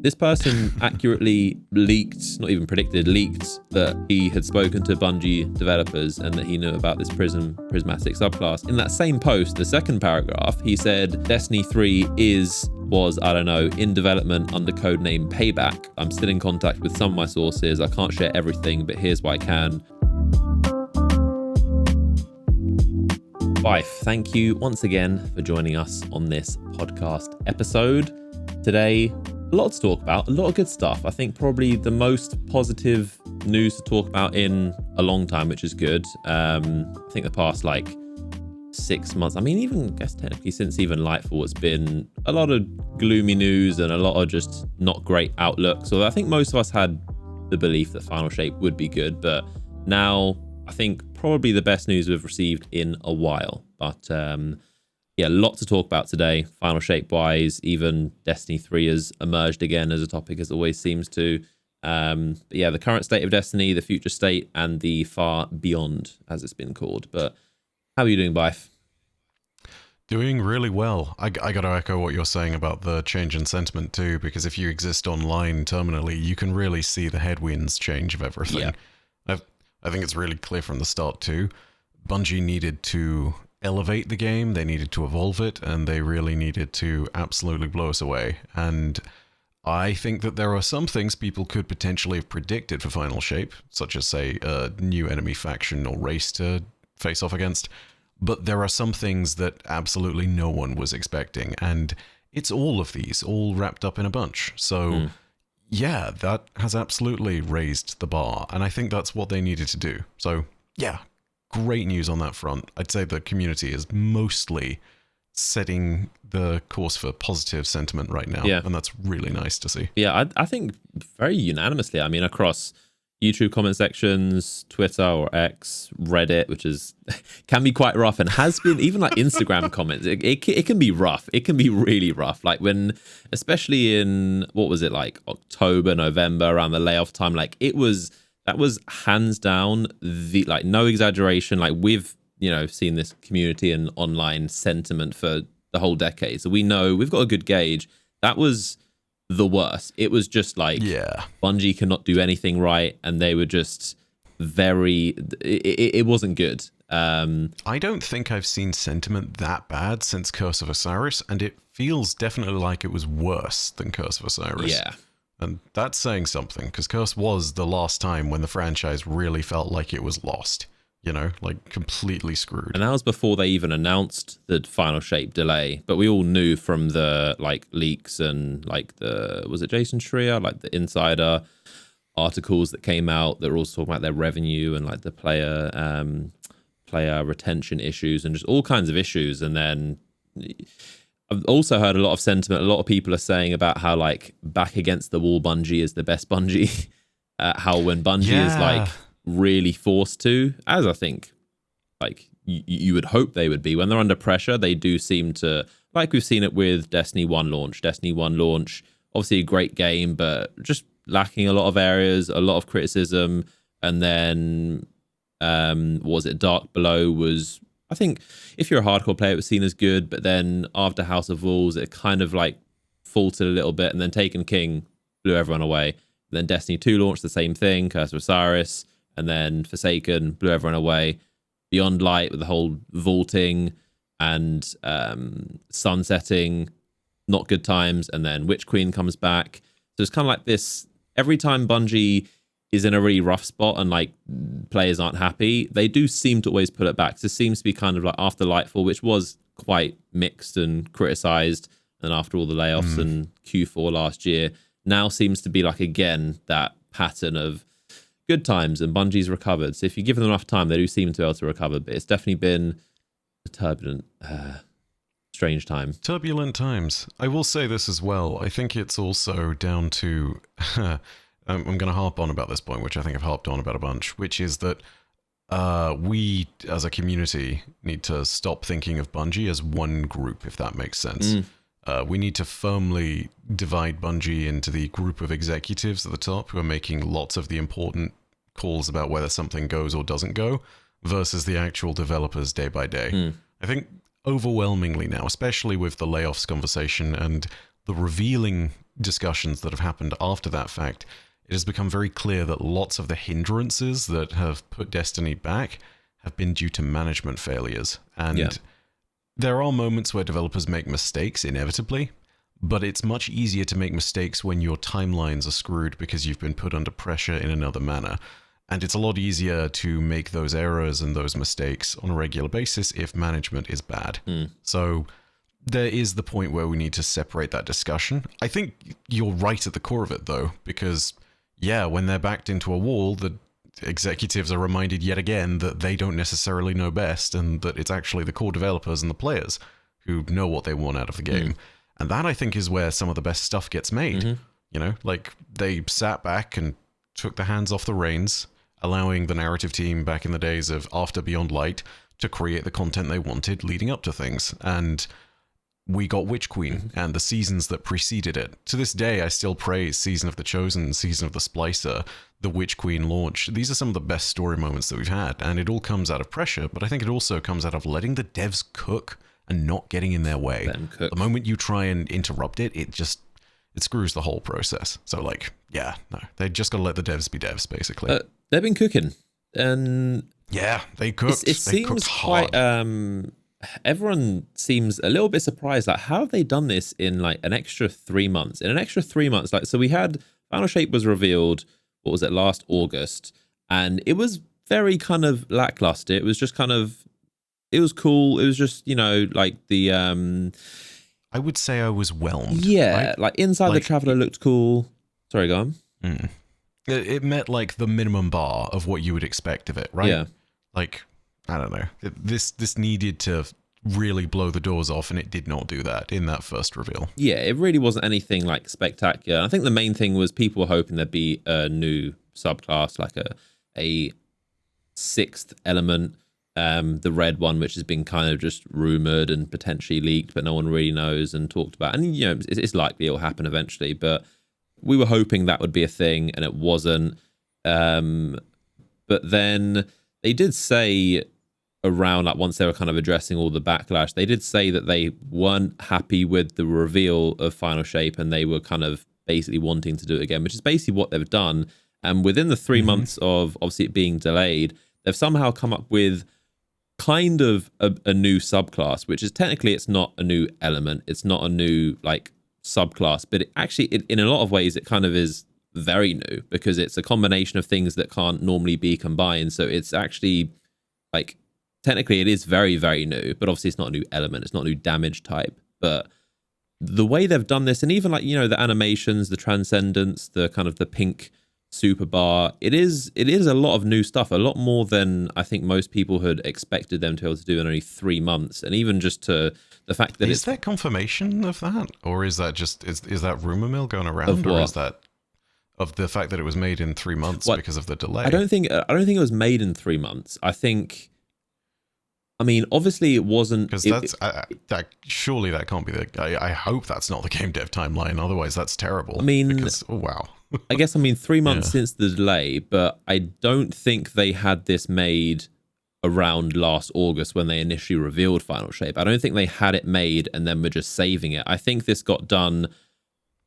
This person accurately leaked, not even predicted, leaked that he had spoken to Bungie developers and that he knew about this prismatic subclass. In that same post, the second paragraph, he said Destiny 3 was, I don't know, in development under codename Payback. I'm still in contact with some of my sources. I can't share everything, but here's what I can. Wife, thank you once again for joining us on this podcast episode. Today, a lot to talk about, a lot of good stuff. I think probably the most positive news to talk about in a long time, which is good. I think the past 6 months, I guess technically since even Lightfall, it's been a lot of gloomy news and a lot of just not great outlook. So I think most of us had the belief that Final Shape would be good, but now I think probably the best news we've received in a while. But a lot to talk about today, Final Shape wise. Even Destiny 3 has emerged again as a topic, as it always seems to. The current state of Destiny, the future state, and the far beyond, as it's been called. But how are you doing, Bife? Doing really well. I got to echo what you're saying about the change in sentiment too, because if you exist online terminally, you can really see the headwinds change of everything. Yeah. I think it's really clear from the start too. Bungie needed to elevate the game, they needed to evolve it, and they really needed to absolutely blow us away. And I think that there are some things people could potentially have predicted for Final Shape, such as, say, a new enemy faction or race to face off against, but there are some things that absolutely no one was expecting, and it's all of these, all wrapped up in a bunch. So, yeah, that has absolutely raised the bar, and I think that's what they needed to do. So, yeah, great news on that front. I'd say the community is mostly setting the course for positive sentiment right now, and that's really nice to see. Yeah, I think very unanimously. I mean, across YouTube comment sections, Twitter or X, Reddit, which can be quite rough, and has been even Instagram comments. It can be rough. It can be really rough. Especially in what was it, October, November, around the layoff time. That was hands down the no exaggeration. We've seen this community and online sentiment for the whole decade, so we know we've got a good gauge. That was the worst. It was just Bungie cannot do anything right, and they were just it wasn't good. I don't think I've seen sentiment that bad since Curse of Osiris, and it feels definitely like it was worse than Curse of Osiris. Yeah. And that's saying something, because Curse was the last time when the franchise really felt like it was lost. Completely screwed. And that was before they even announced the Final Shape delay. But we all knew from the leaks and was it Jason Schreier, the insider articles that came out that were also talking about their revenue and the player retention issues and just all kinds of issues. And then I've also heard a lot of sentiment. A lot of people are saying about how back against the wall Bungie is the best Bungie. How when Bungie is really forced to, as I think you would hope they would be, when they're under pressure, they do seem to, we've seen it with Destiny 1 launch, obviously a great game, but just lacking a lot of areas, a lot of criticism. And then Dark Below was, I think if you're a hardcore player, it was seen as good, but then after House of Wolves, it kind of faltered a little bit, and then Taken King blew everyone away. And then Destiny 2 launched, the same thing, Curse of Osiris, and then Forsaken blew everyone away. Beyond Light with the whole vaulting and sunsetting, not good times, and then Witch Queen comes back. So it's kind of this, every time Bungie is in a really rough spot and players aren't happy, they do seem to always pull it back. So it seems to be kind of after Lightfall, which was quite mixed and criticized, and after all the layoffs and Q4 last year, now seems to be again that pattern of good times, and Bungie's recovered. So if you give them enough time, they do seem to be able to recover. But it's definitely been a turbulent, strange time. Turbulent times. I will say this as well. I think it's also down to I'm going to harp on about this point, which I think I've harped on about a bunch, which is that we, as a community, need to stop thinking of Bungie as one group, if that makes sense. We need to firmly divide Bungie into the group of executives at the top who are making lots of the important calls about whether something goes or doesn't go, versus the actual developers day by day. I think overwhelmingly now, especially with the layoffs conversation and the revealing discussions that have happened after that fact, it has become very clear that lots of the hindrances that have put Destiny back have been due to management failures. And there are moments where developers make mistakes, inevitably, but it's much easier to make mistakes when your timelines are screwed because you've been put under pressure in another manner. And it's a lot easier to make those errors and those mistakes on a regular basis if management is bad. So there is the point where we need to separate that discussion. I think you're right at the core of it, though, because, when they're backed into a wall, the executives are reminded yet again that they don't necessarily know best and that it's actually the core developers and the players who know what they want out of the game. And that, I think, is where some of the best stuff gets made. Like they sat back and took their hands off the reins, allowing the narrative team back in the days of after Beyond Light to create the content they wanted leading up to things. And we got Witch Queen and the seasons that preceded it. To this day, I still praise Season of the Chosen, Season of the Splicer, the Witch Queen launch. These are some of the best story moments that we've had, and it all comes out of pressure, but I think it also comes out of letting the devs cook and not getting in their way. The moment you try and interrupt it, it screws the whole process. So they just got to let the devs be devs, basically. They've been cooking, and they cooked. It seems quite. Everyone seems a little bit surprised. Like, how have they done this in like an extra 3 months? In an extra 3 months, so we had Final Shape was revealed. What was it, last August? And it was very kind of lackluster. It was just kind of. It was cool. It was just like the. I would say I was whelmed. Yeah, right? Like Inside the Traveler looked cool. Sorry, go on. It met like the minimum bar of what you would expect of it, right? Yeah. Like, I don't know. This needed to really blow the doors off, and it did not do that in that first reveal. Yeah, it really wasn't anything like spectacular. I think the main thing was people were hoping there'd be a new subclass, like a sixth element, the red one, which has been kind of just rumored and potentially leaked, but no one really knows and talked about. And it's likely it'll happen eventually, but we were hoping that would be a thing, and it wasn't. But then they did say around, like, once they were kind of addressing all the backlash, they did say that they weren't happy with the reveal of Final Shape, and they were kind of basically wanting to do it again, which is basically what they've done. And within the 3 months of obviously it being delayed, they've somehow come up with kind of a new subclass, which is technically, it's not a new element, it's not a new like subclass, but it in a lot of ways it kind of is very new, because it's a combination of things that can't normally be combined. So it's actually like, technically it is very, very new, but obviously it's not a new element, it's not a new damage type. But the way they've done this, and even like, the animations, the transcendence, the kind of the pink super bar, it is a lot of new stuff, a lot more than I think most people had expected them to be able to do in only 3 months. And even just to the fact that is there confirmation of that, or is that just is that rumor mill going around, or is that of the fact that it was made in 3 months because of the delay? I don't think it was made in 3 months. I mean, obviously it wasn't, because that surely that can't be I hope that's not the game dev timeline. Otherwise, that's terrible. I mean, because, oh wow. I guess 3 months since the delay, but I don't think they had this made around last August when they initially revealed Final Shape. I don't think they had it made and then were just saving it. I think this got done,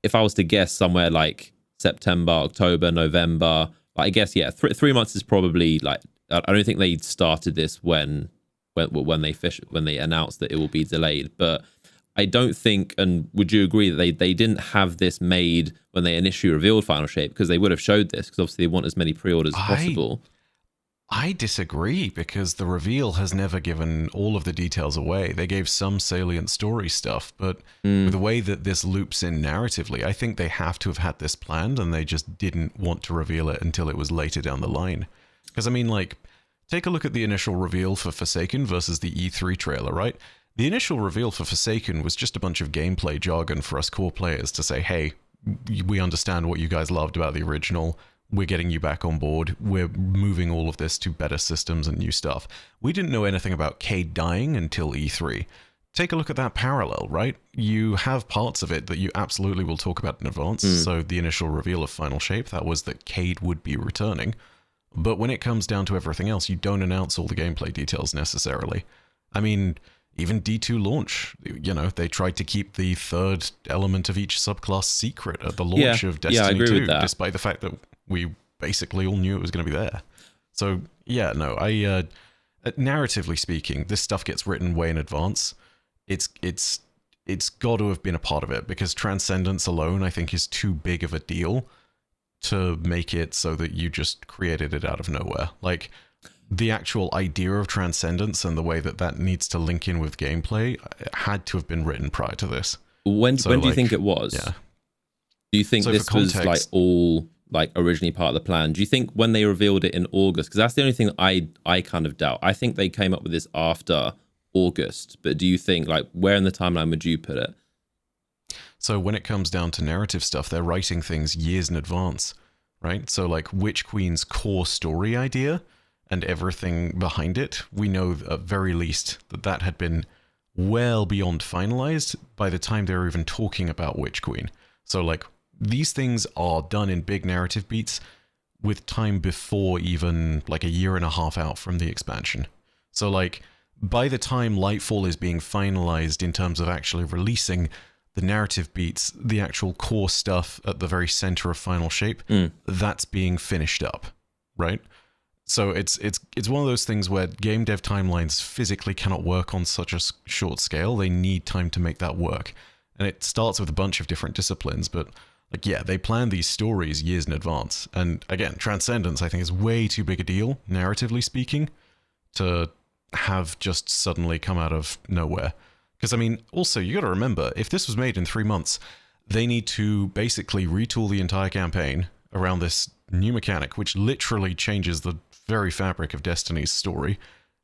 if I was to guess, somewhere like September, October, November. But I guess 3 months is probably like, I don't think they started this when they announced that it will be delayed. But I don't think, and would you agree that they didn't have this made when they initially revealed Final Shape, because they would have showed this, because obviously they want as many pre-orders as possible. I disagree, because the reveal has never given all of the details away. They gave some salient story stuff, but with the way that this loops in narratively, I think they have to have had this planned, and they just didn't want to reveal it until it was later down the line. Because, I mean, like, take a look at the initial reveal for Forsaken versus the E3 trailer, right? The initial reveal for Forsaken was just a bunch of gameplay jargon for us core players to say, hey, we understand what you guys loved about the original. We're getting you back on board. We're moving all of this to better systems and new stuff. We didn't know anything about Cade dying until E3. Take a look at that parallel, right? You have parts of it that you absolutely will talk about in advance. So the initial reveal of Final Shape, that was that Cade would be returning. But when it comes down to everything else, you don't announce all the gameplay details necessarily. I mean, even D2 launch, they tried to keep the third element of each subclass secret at the launch of Destiny I agree 2, with that. despite the fact that we basically all knew it was going to be there. So, yeah, no, narratively speaking, this stuff gets written way in advance. It's got to have been a part of it, because Transcendence alone, I think, is too big of a deal to make it so that you just created it out of nowhere. Like, the actual idea of Transcendence and the way that needs to link in with gameplay had to have been written prior to this. When do you think it was? Yeah. Do you think this was like all like originally part of the plan? Do you think when they revealed it in August, because that's the only thing I kind of doubt. I think they came up with this after August, but do you think, like, where in the timeline would you put it? So when it comes down to narrative stuff, they're writing things years in advance, right? So like Witch Queen's core story idea and everything behind it, we know at very least that had been well beyond finalized by the time they were even talking about Witch Queen. So like these things are done in big narrative beats with time before even like a year and a half out from the expansion. So like by the time Lightfall is being finalized in terms of actually releasing, the narrative beats, the actual core stuff at the very center of Final Shape, that's being finished up, right? So it's one of those things where game dev timelines physically cannot work on such a short scale. They need time to make that work. And it starts with a bunch of different disciplines, but like, yeah, they plan these stories years in advance. And again, Transcendence, I think, is way too big a deal, narratively speaking, to have just suddenly come out of nowhere. Because, I mean, also, you got to remember, if this was made in 3 months, they need to basically retool the entire campaign around this new mechanic, which literally changes the very fabric of Destiny's story.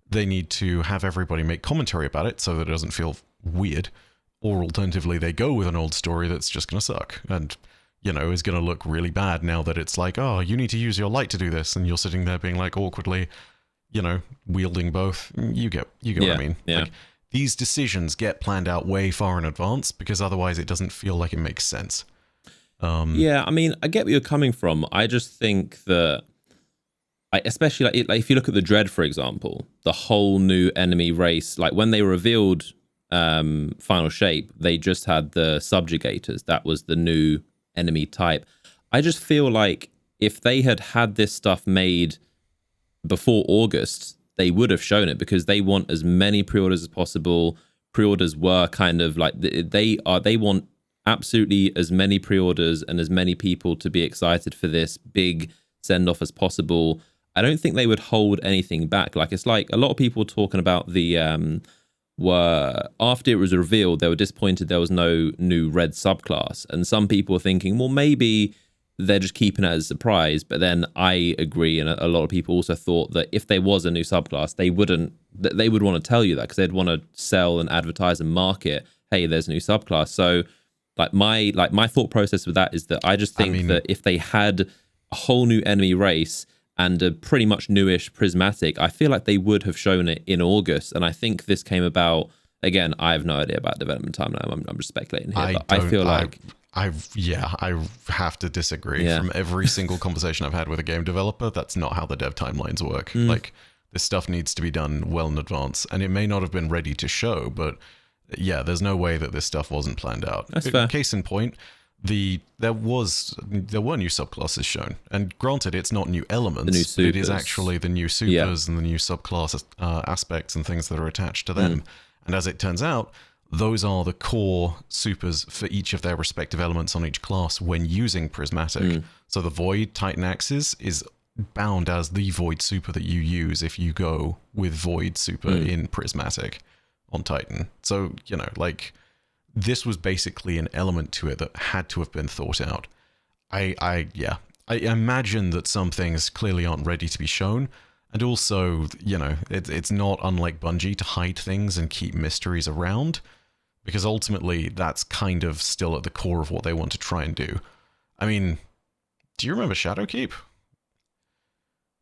They need to have everybody make commentary about it so that it doesn't feel weird. Or alternatively, they go with an old story that's just going to suck and, is going to look really bad now that it's like, oh, you need to use your light to do this. And you're sitting there being like awkwardly, wielding both. You get what I mean. Yeah. Like, these decisions get planned out way far in advance because otherwise it doesn't feel like it makes sense. Yeah, I mean, I get where you're coming from. I just think that, especially like if you look at the Dread, for example, the whole new enemy race, like when they revealed Final Shape, they just had the subjugators. That was the new enemy type. I just feel like if they had this stuff made before August, they would have shown it, because they want as many pre-orders as possible. Pre-orders were kind of like they want absolutely as many pre-orders and as many people to be excited for this big send-off as possible. I don't think they would hold anything back. Like, it's like a lot of people talking about the were after it was revealed, they were disappointed there was no new red subclass, and some people were thinking, well, maybe they're just keeping it as a surprise. But then I agree, and a lot of people also thought that if there was a new subclass, they would want to tell you that, because they'd want to sell and advertise and market, hey, there's a new subclass. So my thought process with that is that I just think that if they had a whole new enemy race and a pretty much newish prismatic, I feel like they would have shown it in August. And I think this came about, again, I have no idea about development timeline. I'm just speculating here. I feel like I have to disagree. Yeah. From every single conversation I've had with a game developer, that's not how the dev timelines work. Like, this stuff needs to be done well in advance, and it may not have been ready to show, but yeah, there's no way that this stuff wasn't planned out. That's fair. Case in point, there were new subclasses shown, and granted, it's not new elements, but it is actually the new supers and the new subclass aspects and things that are attached to them. And as it turns out, those are the core supers for each of their respective elements on each class when using Prismatic. So the Void Titan Axis is bound as the Void super that you use if you go with Void super in Prismatic on Titan. So, like, this was basically an element to it that had to have been thought out. I imagine that some things clearly aren't ready to be shown. And also, it's not unlike Bungie to hide things and keep mysteries around, because ultimately that's kind of still at the core of what they want to try and do. I mean, do you remember Shadowkeep?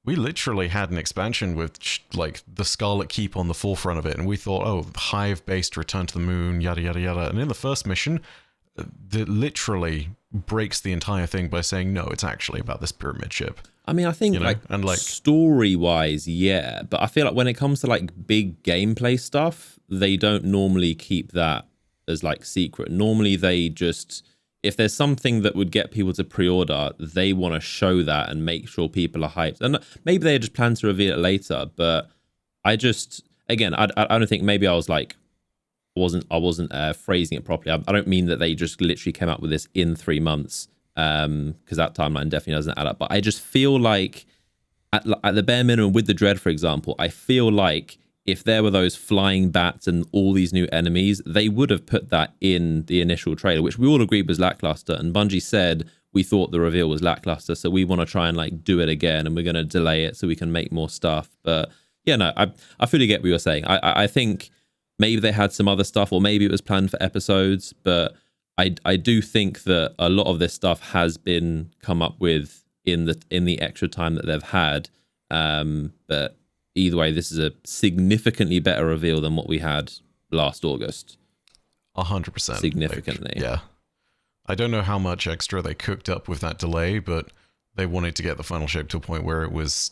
We literally had an expansion with like the Scarlet Keep on the forefront of it, and we thought, oh, Hive-based Return to the Moon, yada yada yada. And in the first mission, literally breaks the entire thing by saying, no, it's actually about this pyramid ship. I mean, I think story-wise, yeah, but I feel like when it comes to like big gameplay stuff, they don't normally keep that as like secret. Normally, they just, if there's something that would get people to pre-order, they want to show that and make sure people are hyped. And maybe they just plan to reveal it later, but I just, again, I don't think, maybe I was like, I wasn't phrasing it properly. I don't mean that they just literally came out with this in 3 months, because that timeline definitely doesn't add up. But I just feel like at the bare minimum with the Dread, for example, I feel like if there were those flying bats and all these new enemies, they would have put that in the initial trailer, which we all agreed was lackluster. And Bungie said, we thought the reveal was lackluster, so we want to try and like do it again, and we're going to delay it so we can make more stuff. But yeah, no, I fully get what you're saying. I think maybe they had some other stuff, or maybe it was planned for episodes, but I do think that a lot of this stuff has been come up with in the extra time that they've had. But either way, this is a significantly better reveal than what we had last August. 100%. Significantly. Like, yeah. I don't know how much extra they cooked up with that delay, but they wanted to get the final shape to a point where it was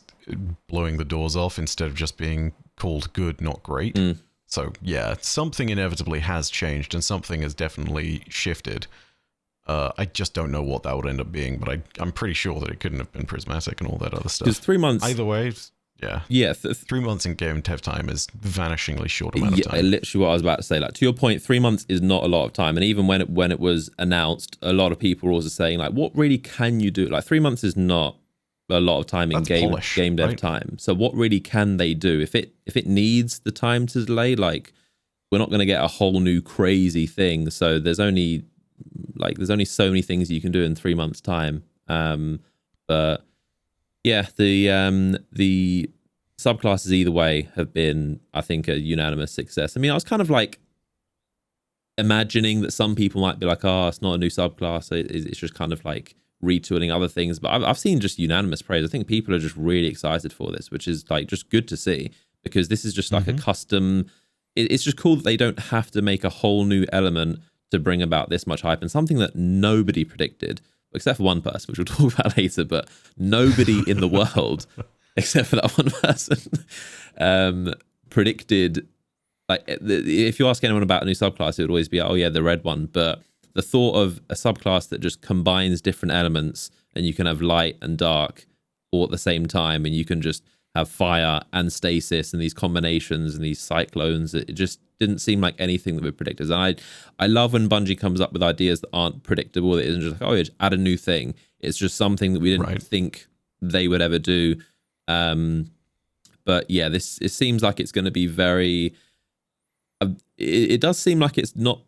blowing the doors off instead of just being called good, not great. So yeah, something inevitably has changed and something has definitely shifted. I just don't know what that would end up being, but I'm pretty sure that it couldn't have been prismatic and all that other stuff. Because 3 months... Either way, yeah. Yeah. 3 months in game dev time is vanishingly short amount of time. Yeah, literally what I was about to say. Like, to your point, 3 months is not a lot of time. And even when it was announced, a lot of people were also saying, like, what really can you do? Like, 3 months is not a lot of time in game dev time. So what really can they do? If it needs the time to delay, like, we're not going to get a whole new crazy thing. So there's only so many things you can do in 3 months time. But yeah, the subclasses either way have been, I think, a unanimous success. I mean, I was kind of like imagining that some people might be like, oh, it's not a new subclass, it's just kind of like retooling other things, but I've seen just unanimous praise. I think people are just really excited for this, which is like just good to see, because this is just like a custom. It's just cool that they don't have to make a whole new element to bring about this much hype, and something that nobody predicted, except for one person, which we'll talk about later, but nobody in the world, except for that one person, predicted, like, if you ask anyone about a new subclass, it would always be, oh yeah, the red one. But the thought of a subclass that just combines different elements, and you can have light and dark all at the same time, and you can just have fire and stasis and these combinations and these cyclones, it just didn't seem like anything that we predicted. And I love when Bungie comes up with ideas that aren't predictable. It isn't just like, oh, just add a new thing. It's just something that we didn't think they would ever do. But yeah, it seems like it's going to be very... It does seem like it's not.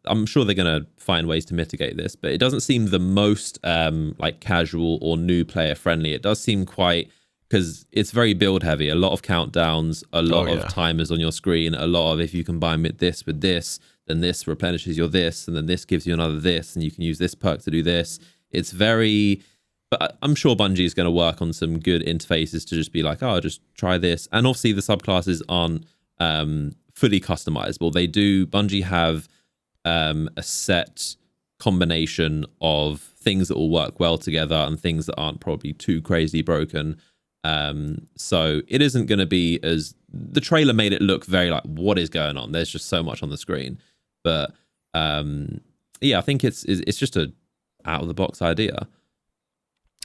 I'm sure they're going to find ways to mitigate this, but it doesn't seem the most like casual or new player friendly. It does seem quite, because it's very build heavy. A lot of countdowns, a lot of timers on your screen, a lot of, if you combine this with this, then this replenishes your this, and then this gives you another this, and you can use this perk to do this. It's very... But I'm sure Bungie is going to work on some good interfaces to just be like, oh, just try this. And obviously the subclasses aren't fully customizable. Bungie have a set combination of things that will work well together and things that aren't probably too crazy broken. So it isn't going to be as... The trailer made it look very like, what is going on? There's just so much on the screen. But yeah, I think it's just a out of the box idea.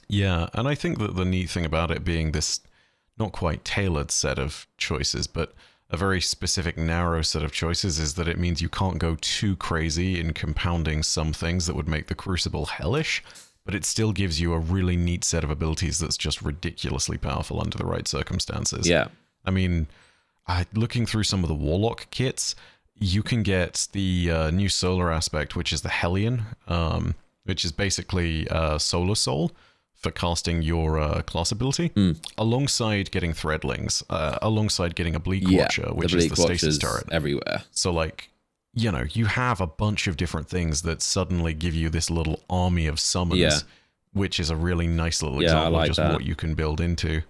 Yeah, and I think that the neat thing about it being this not quite tailored set of choices, but a very specific, narrow set of choices, is that it means you can't go too crazy in compounding some things that would make the Crucible hellish, but it still gives you a really neat set of abilities that's just ridiculously powerful under the right circumstances. Yeah. I mean, looking through some of the Warlock kits, you can get the new solar aspect, which is the Hellion, which is basically Solar Soul for casting your class ability, alongside getting Threadlings, alongside getting a Bleak Watcher, which is the stasis turret. Everywhere. So, like, you know, you have a bunch of different things that suddenly give you this little army of summons, which is a really nice little example of just what you can build into.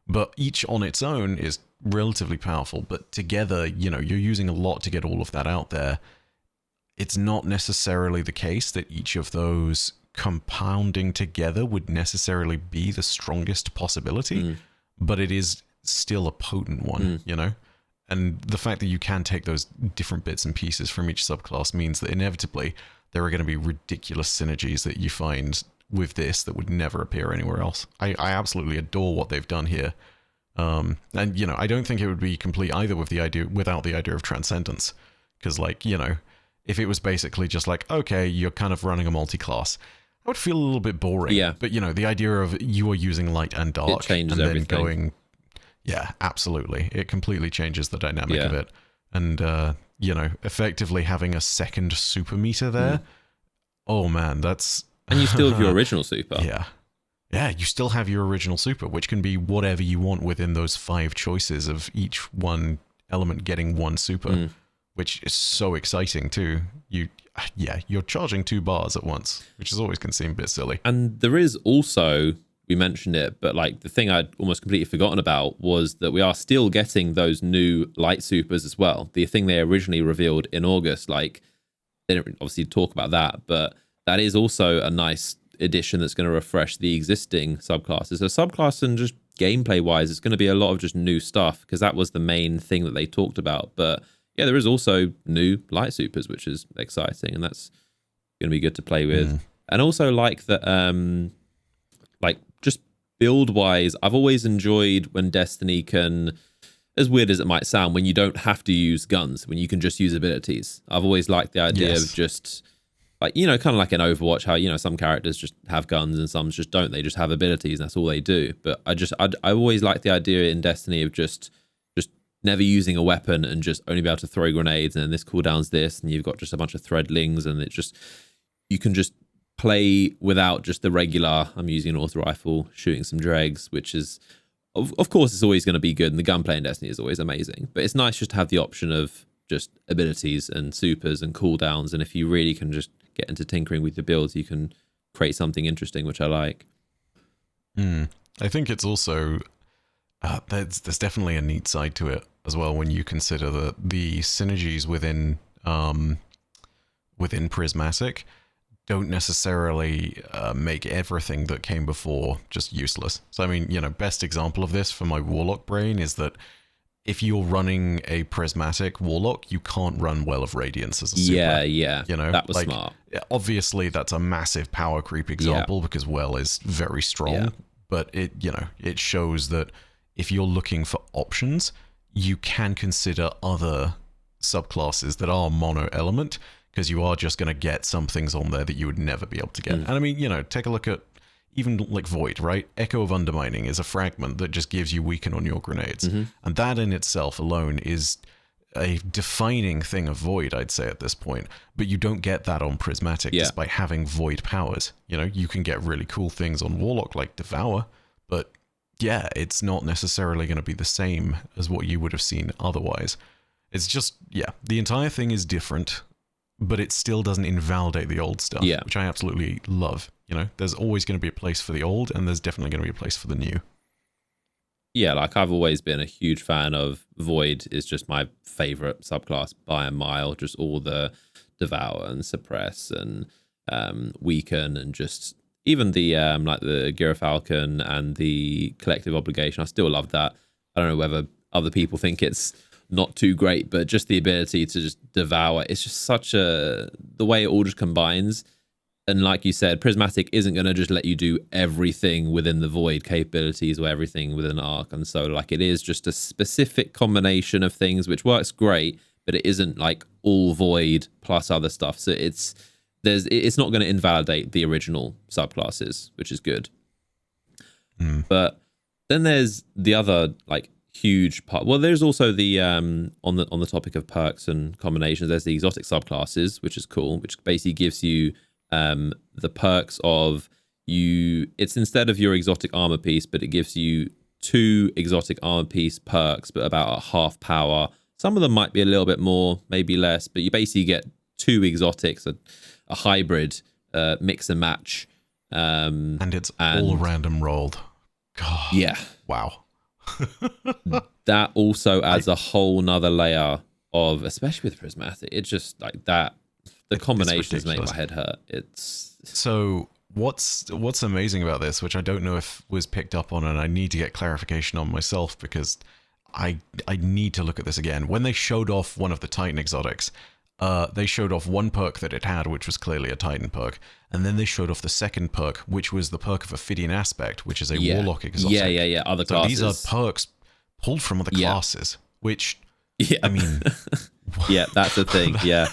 But each on its own is relatively powerful, but together, you know, you're using a lot to get all of that out there. it's not necessarily the case that each of those compounding together would necessarily be the strongest possibility, but it is still a potent one, you know? And the fact that you can take those different bits and pieces from each subclass means that inevitably there are going to be ridiculous synergies that you find with this that would never appear anywhere else. I absolutely adore what they've done here. And, you know, I don't think it would be complete either with the idea, without the idea of transcendence. Because, like, you know, if it was basically just like, okay, you're kind of running a multi-class, I would feel a little bit boring. Yeah. But, you know, the idea of you are using light and dark It changes and then everything. going... Yeah, absolutely. It completely changes the dynamic of it. And, you know, effectively having a second super meter there, oh man, that's... And you still have your original super. Yeah. Yeah, you still have your original super, which can be whatever you want within those 5 choices of each one element getting one super, which is so exciting too. You're charging 2 bars at once, which is always can seem a bit silly. And there is also... We mentioned it, but like the thing I'd almost completely forgotten about was that we are still getting those new light supers as well. The thing they originally revealed in August, like they didn't obviously talk about that, but that is also a nice addition that's going to refresh the existing subclasses. So subclass and just gameplay wise, it's going to be a lot of just new stuff because that was the main thing that they talked about. But yeah, there is also new light supers, which is exciting, and that's going to be good to play with. And also like that, like just build wise, I've always enjoyed when Destiny can, as weird as it might sound, when you don't have to use guns, when you can just use abilities. I've always liked the idea of just like, you know, kind of like in Overwatch, how, you know, some characters just have guns and some just don't. They just have abilities and that's all they do. But I always like the idea in Destiny of just never using a weapon and just only be able to throw grenades, and then this cooldowns this, and you've got just a bunch of threadlings, and it just, you can just play without just the regular, I'm using an auto rifle, shooting some dregs, which is, of course, it's always going to be good, and the gunplay in Destiny is always amazing. But it's nice just to have the option of just abilities and supers and cooldowns, and if you really can just get into tinkering with the builds, you can create something interesting, which I like. I think it's also, there's definitely a neat side to it as well when you consider the synergies within prismatic don't necessarily make everything that came before just useless. So, I mean, you know, best example of this for my Warlock brain is that if you're running a prismatic Warlock, you can't run Well of Radiance as a super. Yeah. You know, that was like, smart. Obviously, that's a massive power creep example because Well is very strong, but it, you know, it shows that if you're looking for options, you can consider other subclasses that are mono element, because you are just going to get some things on there that you would never be able to get. And I mean, you know, take a look at even like Void, right? Echo of Undermining is a fragment that just gives you weaken on your grenades. And that in itself alone is a defining thing of Void, I'd say at this point. But you don't get that on Prismatic despite having Void powers. You know, you can get really cool things on Warlock like Devour, but yeah, it's not necessarily going to be the same as what you would have seen otherwise. It's just, the entire thing is different, but it still doesn't invalidate the old stuff, which I absolutely love. You know, there's always going to be a place for the old, and there's definitely going to be a place for the new. Yeah, like I've always been a huge fan of Void. Is just my favorite subclass by a mile. Just all the Devour and Suppress and Weaken, and just even the like the Gyrfalcon and the Collective Obligation. I still love that. I don't know whether other people think it's not too great, but just the ability to just devour, it's just such the way it all just combines. And like you said, Prismatic isn't going to just let you do everything within the Void capabilities or everything within Arc and so, like, it is just a specific combination of things which works great, but it isn't like all Void plus other stuff. So it's not going to invalidate the original subclasses, which is good. But then there's the other like huge part. Well, there's also the on the topic of perks and combinations, there's the exotic subclasses, which is cool, which basically gives you the perks of it's instead of your exotic armor piece, but it gives you 2 exotic armor piece perks, but about a half power. Some of them might be a little bit more, maybe less, but you basically get 2 exotics, a hybrid mix and match. And it's all random rolled. God. Yeah. Wow. That also adds a whole nother layer of, especially with Prismatic, it's just like that. the combinations make ridiculous. my head hurt. It's So what's amazing about this, which I don't know if was picked up on, and I need to get clarification on myself because I need to look at this again. When they showed off one of the Titan exotics, they showed off one perk that it had, which was clearly a Titan perk, and then they showed off the second perk, which was the perk of Ophidian Aspect, which is a Warlock exotic. Yeah. Other classes. So these are perks pulled from other classes, which I mean, yeah, that's the thing. Yeah.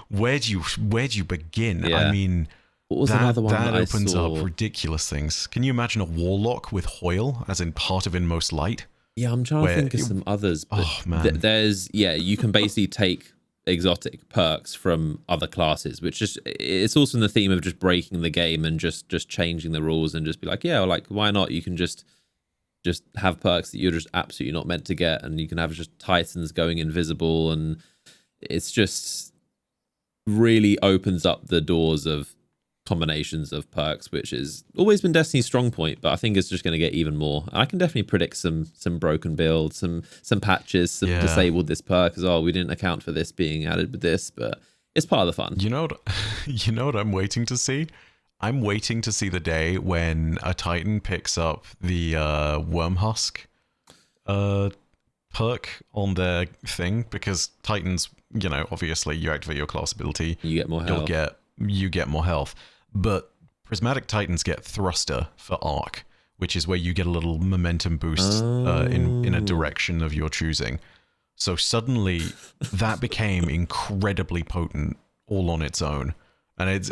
Where do you begin? Yeah. I mean, what was another one that opens I saw? up ridiculous things. Can you imagine a Warlock with Hoil, as in part of Inmost Light? Yeah, I'm trying to think of some others. But man, there's you can basically take exotic perks from other classes, which is it's also in the theme of just breaking the game and just changing the rules and just be like, yeah, like why not? You can just have perks that you're just absolutely not meant to get, and you can have just Titans going invisible, and it's just really opens up the doors of combinations of perks, which has always been Destiny's strong point, but I think it's just going to get even more. I can definitely predict some broken builds, some patches, some disabled this perk as well. We didn't account for this being added with this, but it's part of the fun. You know what I'm waiting to see? I'm waiting to see the day when a Titan picks up the Worm Husk perk on their thing, because Titans, obviously you activate your class ability, You get more health. You get more health. But Prismatic Titans get Thruster for Arc, which is where you get a little momentum boost in a direction of your choosing. So suddenly that became incredibly potent all on its own. And it's,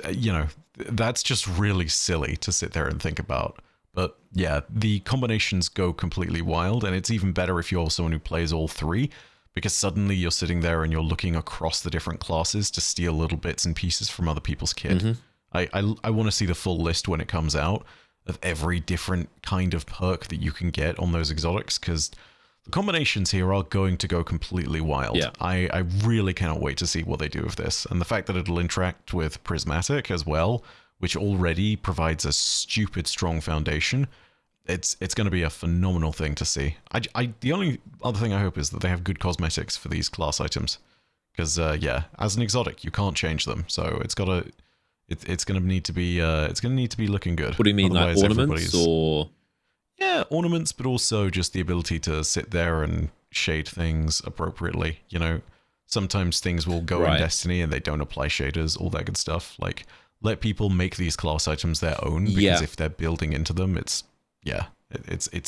that's just really silly to sit there and think about. But yeah, the combinations go completely wild, and it's even better if you're someone who plays all three, because suddenly you're sitting there and you're looking across the different classes to steal little bits and pieces from other people's kit. Mm-hmm. I want to see the full list when it comes out of every different kind of perk that you can get on those exotics, because the combinations here are going to go completely wild. Yeah. I really cannot wait to see what they do with this. And the fact that it'll interact with Prismatic as well, which already provides a stupid strong foundation, it's going to be a phenomenal thing to see. The only other thing I hope is that they have good cosmetics for these class items, because as an exotic you can't change them, so it's going to need to be looking good. What do you mean, Otherwise, like ornaments or? Yeah, ornaments, but also just the ability to sit there and shade things appropriately. Sometimes things will go in Destiny and they don't apply shaders, all that good stuff. Like, let people make these class items their own, because if they're building into them, it's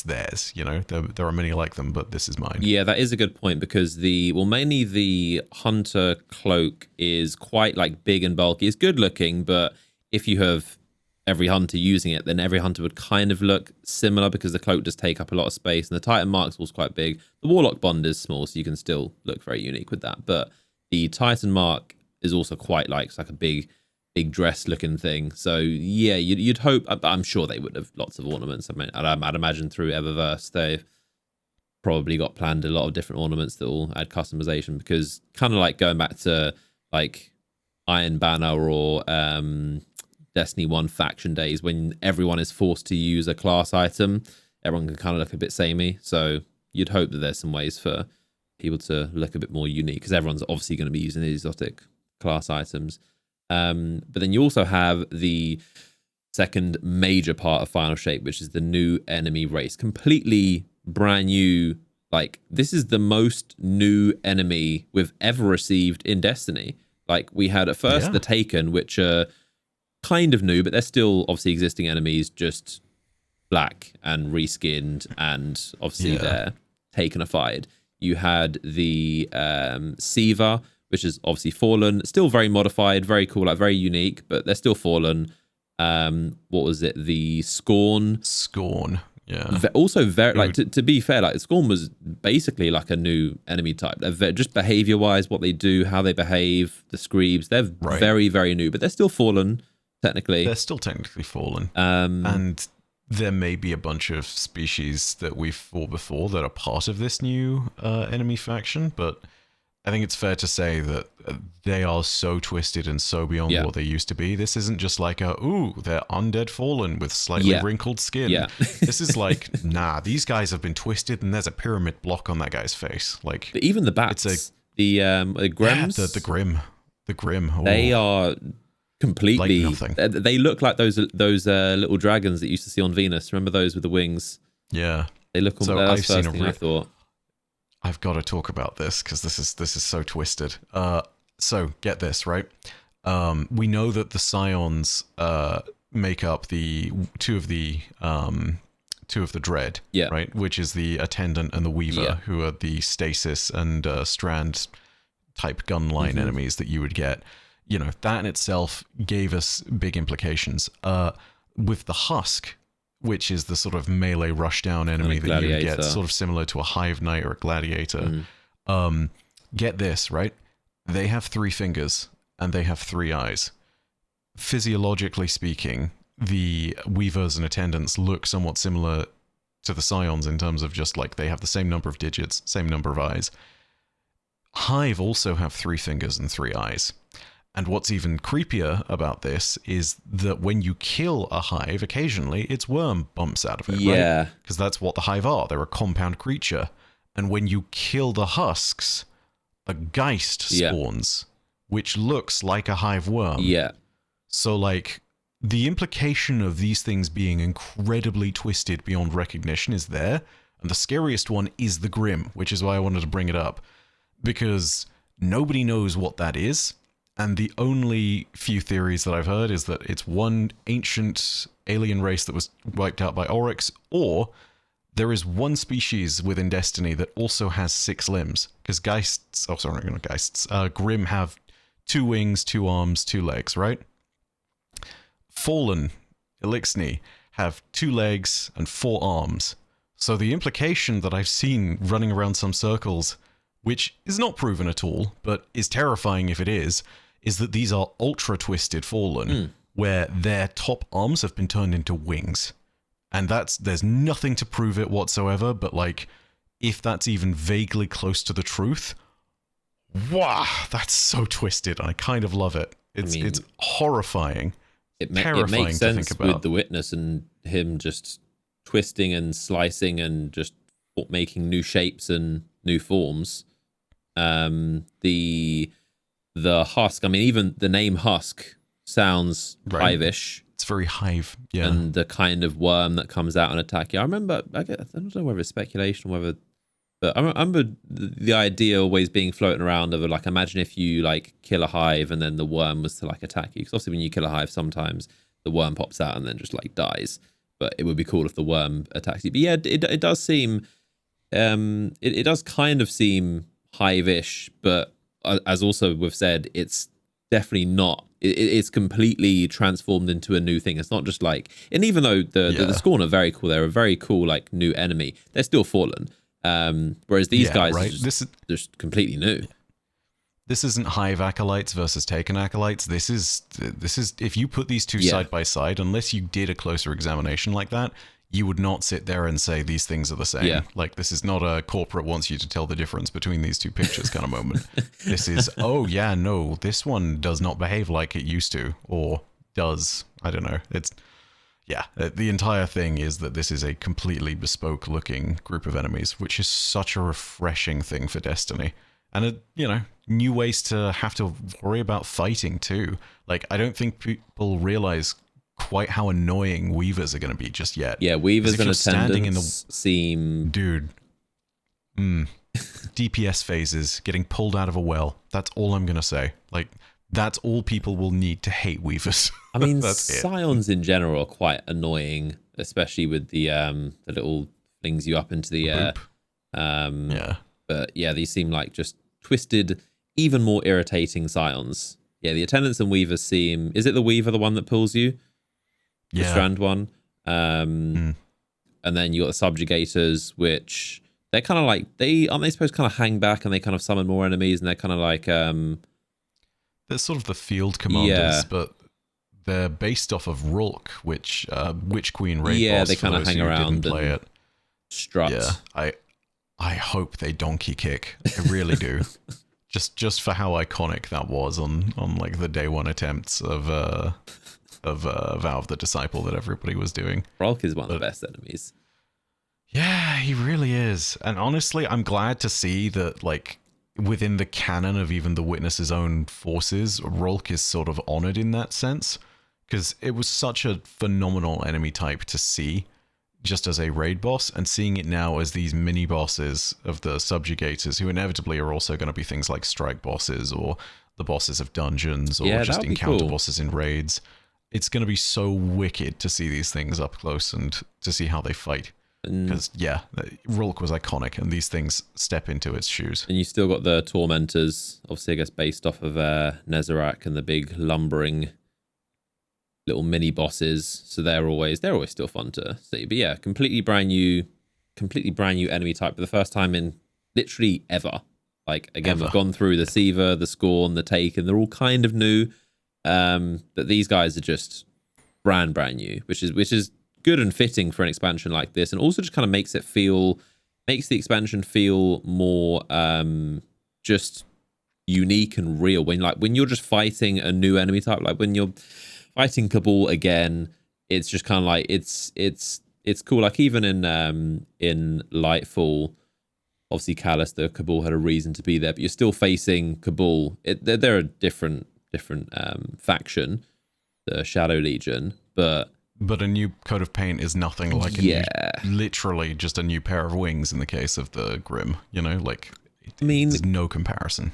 theirs. There are many like them, but this is mine. Yeah, that is a good point, because mainly the hunter cloak is quite like big and bulky. It's good looking, but if you have every hunter using it, then every hunter would kind of look similar, because the cloak does take up a lot of space, and the Titan Mark's also quite big. The Warlock Bond is small, so you can still look very unique with that. But the Titan Mark is also quite it's like a big dress looking thing. So yeah, you'd hope. I'm sure they would have lots of ornaments. I mean, I'd imagine through Eververse they've probably got planned a lot of different ornaments that will add customization, because kind of like going back to like Iron Banner or Destiny 1 faction days, when everyone is forced to use a class item, everyone can kind of look a bit samey. So you'd hope that there's some ways for people to look a bit more unique, because everyone's obviously going to be using the exotic class items. But then you also have the second major part of Final Shape, which is the new enemy race. Completely brand new. Like, this is the most new enemy we've ever received in Destiny. Like, we had at first the Taken, which are kind of new, but they're still obviously existing enemies, just black and reskinned, and obviously they're Takenified. You had the Siva, which is obviously Fallen, still very modified, very cool, like very unique, but they're still Fallen. What was it? The Scorn, yeah. Also very like, to be fair, like Scorn was basically like a new enemy type. They're just behavior wise, what they do, how they behave, the Screebs, they're very, very new, but they're still Fallen. Technically, they're still technically Fallen, and there may be a bunch of species that we've fought before that are part of this new enemy faction, but I think it's fair to say that they are so twisted and so beyond what they used to be. This isn't just like they're undead Fallen with slightly wrinkled skin. Yeah. This is like, nah, these guys have been twisted, and there's a pyramid block on that guy's face. Like, but even the bats, the Grims, the Grim. The Grim. Oh, They are completely. Like nothing. They look like those little dragons that you used to see on Venus. Remember those with the wings? Yeah. They look. So That's I've the seen first thing I thought. I've got to talk about this because this is so twisted. So get this, right? We know that the Scions make up the two of the Dread, Yeah. right? Which is the Attendant and the Weaver, Yeah. who are the Stasis and Strand type gun line enemies that you would get. You know, that in itself gave us big implications. With the Husk, which is the sort of melee rushdown enemy that you would get, sort of similar to a Hive Knight or a Gladiator. Get this, right? They have 3 fingers and they have 3 eyes. Physiologically speaking, the Weavers and Attendants look somewhat similar to the Scions in terms of just like they have the same number of digits, same number of eyes. Hive also have 3 fingers and 3 eyes. And what's even creepier about this is that when you kill a Hive, occasionally its worm bumps out of it, right? Because that's what the Hive are. They're a compound creature. And when you kill the Husks, a Geist spawns, which looks like a Hive worm. Yeah. So, like, the implication of these things being incredibly twisted beyond recognition is there. And the scariest one is the Grim, which is why I wanted to bring it up. Because nobody knows what that is. And the only few theories that I've heard is that it's one ancient alien race that was wiped out by Oryx, or there is one species within Destiny that also has 6 limbs. Because Grim have 2 wings, 2 arms, 2 legs, right? Fallen, Elixni, have 2 legs and 4 arms. So the implication that I've seen running around some circles, which is not proven at all, but is terrifying if it is that these are ultra-twisted Fallen, where their top arms have been turned into wings. And there's nothing to prove it whatsoever, but like, if that's even vaguely close to the truth, wow, that's so twisted. I kind of love it. It's horrifying. Terrifying it makes to sense think about. with the Witness and him just twisting and slicing and just making new shapes and new forms. The Husk, I mean, even the name Husk sounds Hive-ish. It's very Hive, yeah. And the kind of worm that comes out and attack you. I remember, I don't know whether it's speculation or whether, but I remember the idea always being floating around of like, imagine if you like kill a Hive and then the worm was to like attack you. Because obviously when you kill a Hive, sometimes the worm pops out and then just like dies. But it would be cool if the worm attacks you. But yeah, it does seem, it does kind of seem Hive-ish, but as also we've said, it's definitely not. It's completely transformed into a new thing. It's not just like, and even though the Scorn are very cool, they're a very cool like new enemy. They're still Fallen, whereas these guys are just completely new. This isn't Hive acolytes versus Taken acolytes. This is if you put these two side by side, unless you did a closer examination like that, you would not sit there and say these things are the same. Yeah. Like, this is not a corporate wants you to tell the difference between these two pictures kind of moment. This is, oh yeah, no, this one does not behave like it used to, or does. I don't know. It's, yeah, the entire thing is that this is a completely bespoke looking group of enemies, which is such a refreshing thing for Destiny. And, new ways to have to worry about fighting too. Like, I don't think people realize quite how annoying Weavers are going to be just yet. Yeah, Weavers and Attendants seem... Dude. DPS phases, getting pulled out of a well. That's all I'm going to say. Like, that's all people will need to hate Weavers. I mean, Scions in general are quite annoying, especially with the little flings you up into the air. Yeah. But yeah, these seem like just twisted, even more irritating Scions. Yeah, the Attendants and Weavers seem... Is it the Weaver, the one that pulls you? The Strand one. And then you got the Subjugators, which they're kind of like, aren't they supposed to kind of hang back and they kind of summon more enemies, and they're kind of like they're sort of the field commanders, but they're based off of Rulk, which Witch Queen raid boss. They kind of hang around and play it. Strut. Yeah, I hope they donkey kick. I really do. just for how iconic that was on like the day one attempts of Valve the Disciple that everybody was doing. Rulk is one of the best enemies. Yeah, he really is. And honestly, I'm glad to see that, like, within the canon of even the Witness's own forces, Rolk is sort of honored in that sense, because it was such a phenomenal enemy type to see just as a raid boss, and seeing it now as these mini bosses of the subjugators, who inevitably are also going to be things like strike bosses or the bosses of dungeons or just encounter bosses in raids. It's going to be so wicked to see these things up close and to see how they fight. Because, Rolk was iconic, and these things step into its shoes. And you still got the Tormentors, obviously, I guess, based off of Nezarec and the big lumbering little mini bosses. So they're always still fun to see. But yeah, completely brand new enemy type for the first time in literally ever. Like, again, we've gone through the Siva, the Scorn, the Taken. They're all kind of new. But these guys are just brand new, which is good and fitting for an expansion like this, and also just kind of makes the expansion feel more just unique and real. When you're just fighting a new enemy type, like when you're fighting Cabal again, it's just kind of like it's cool. Like even in Lightfall, obviously Callister, Cabal had a reason to be there, but you're still facing Cabal. They're a different faction, the Shadow Legion, but a new coat of paint is nothing like literally just a new pair of wings in the case of the Grim, like, there's no comparison.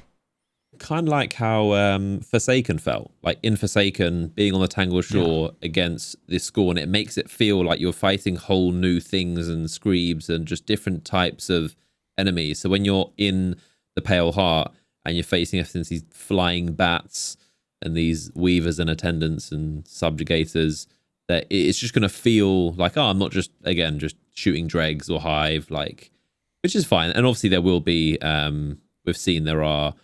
Kind of like how Forsaken felt. Like in Forsaken, being on the Tangled Shore against this Scorn, it makes it feel like you're fighting whole new things and Screebs and just different types of enemies. So when you're in the Pale Heart and you're facing these flying bats and these Weavers and Attendants and Subjugators, that it's just going to feel like, I'm not just shooting dregs or hive, like, which is fine. And obviously there will be, we've seen there are,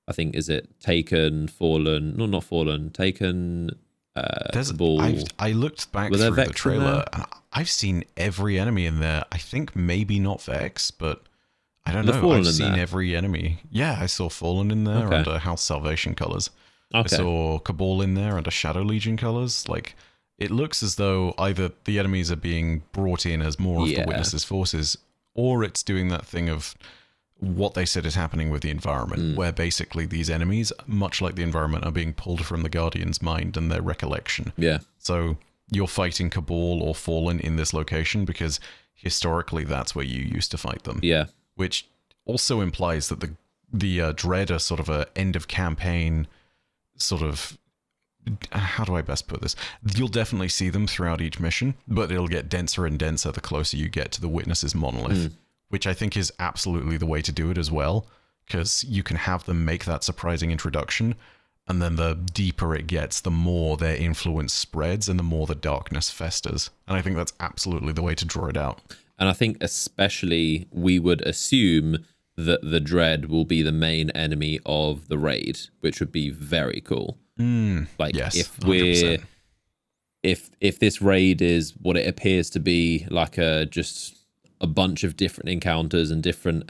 I think, is it Taken, Fallen, not Fallen, Taken, Cabal. I looked back through the trailer, and I've seen every enemy in there. I think maybe not Vex, but I don't know. I've seen every enemy. Yeah, I saw Fallen in there under House Salvation colors. I saw Cabal in there under Shadow Legion colors. Like, it looks as though either the enemies are being brought in as more of the Witness's forces, or it's doing that thing of what they said is happening with the environment, where basically these enemies, much like the environment, are being pulled from the Guardian's mind and their recollection. Yeah. So you're fighting Cabal or Fallen in this location because historically that's where you used to fight them. Yeah. Which also implies that the Dread are sort of a end of campaign sort of, how do I best put this? You'll definitely see them throughout each mission, but it'll get denser and denser the closer you get to the Witness's monolith, which I think is absolutely the way to do it as well, because you can have them make that surprising introduction, and then the deeper it gets, the more their influence spreads and the more the darkness festers. And I think that's absolutely the way to draw it out. And I think especially we would assume that the Dread will be the main enemy of the raid, which would be very cool. Like, yes, if this raid is what it appears to be, like just a bunch of different encounters and different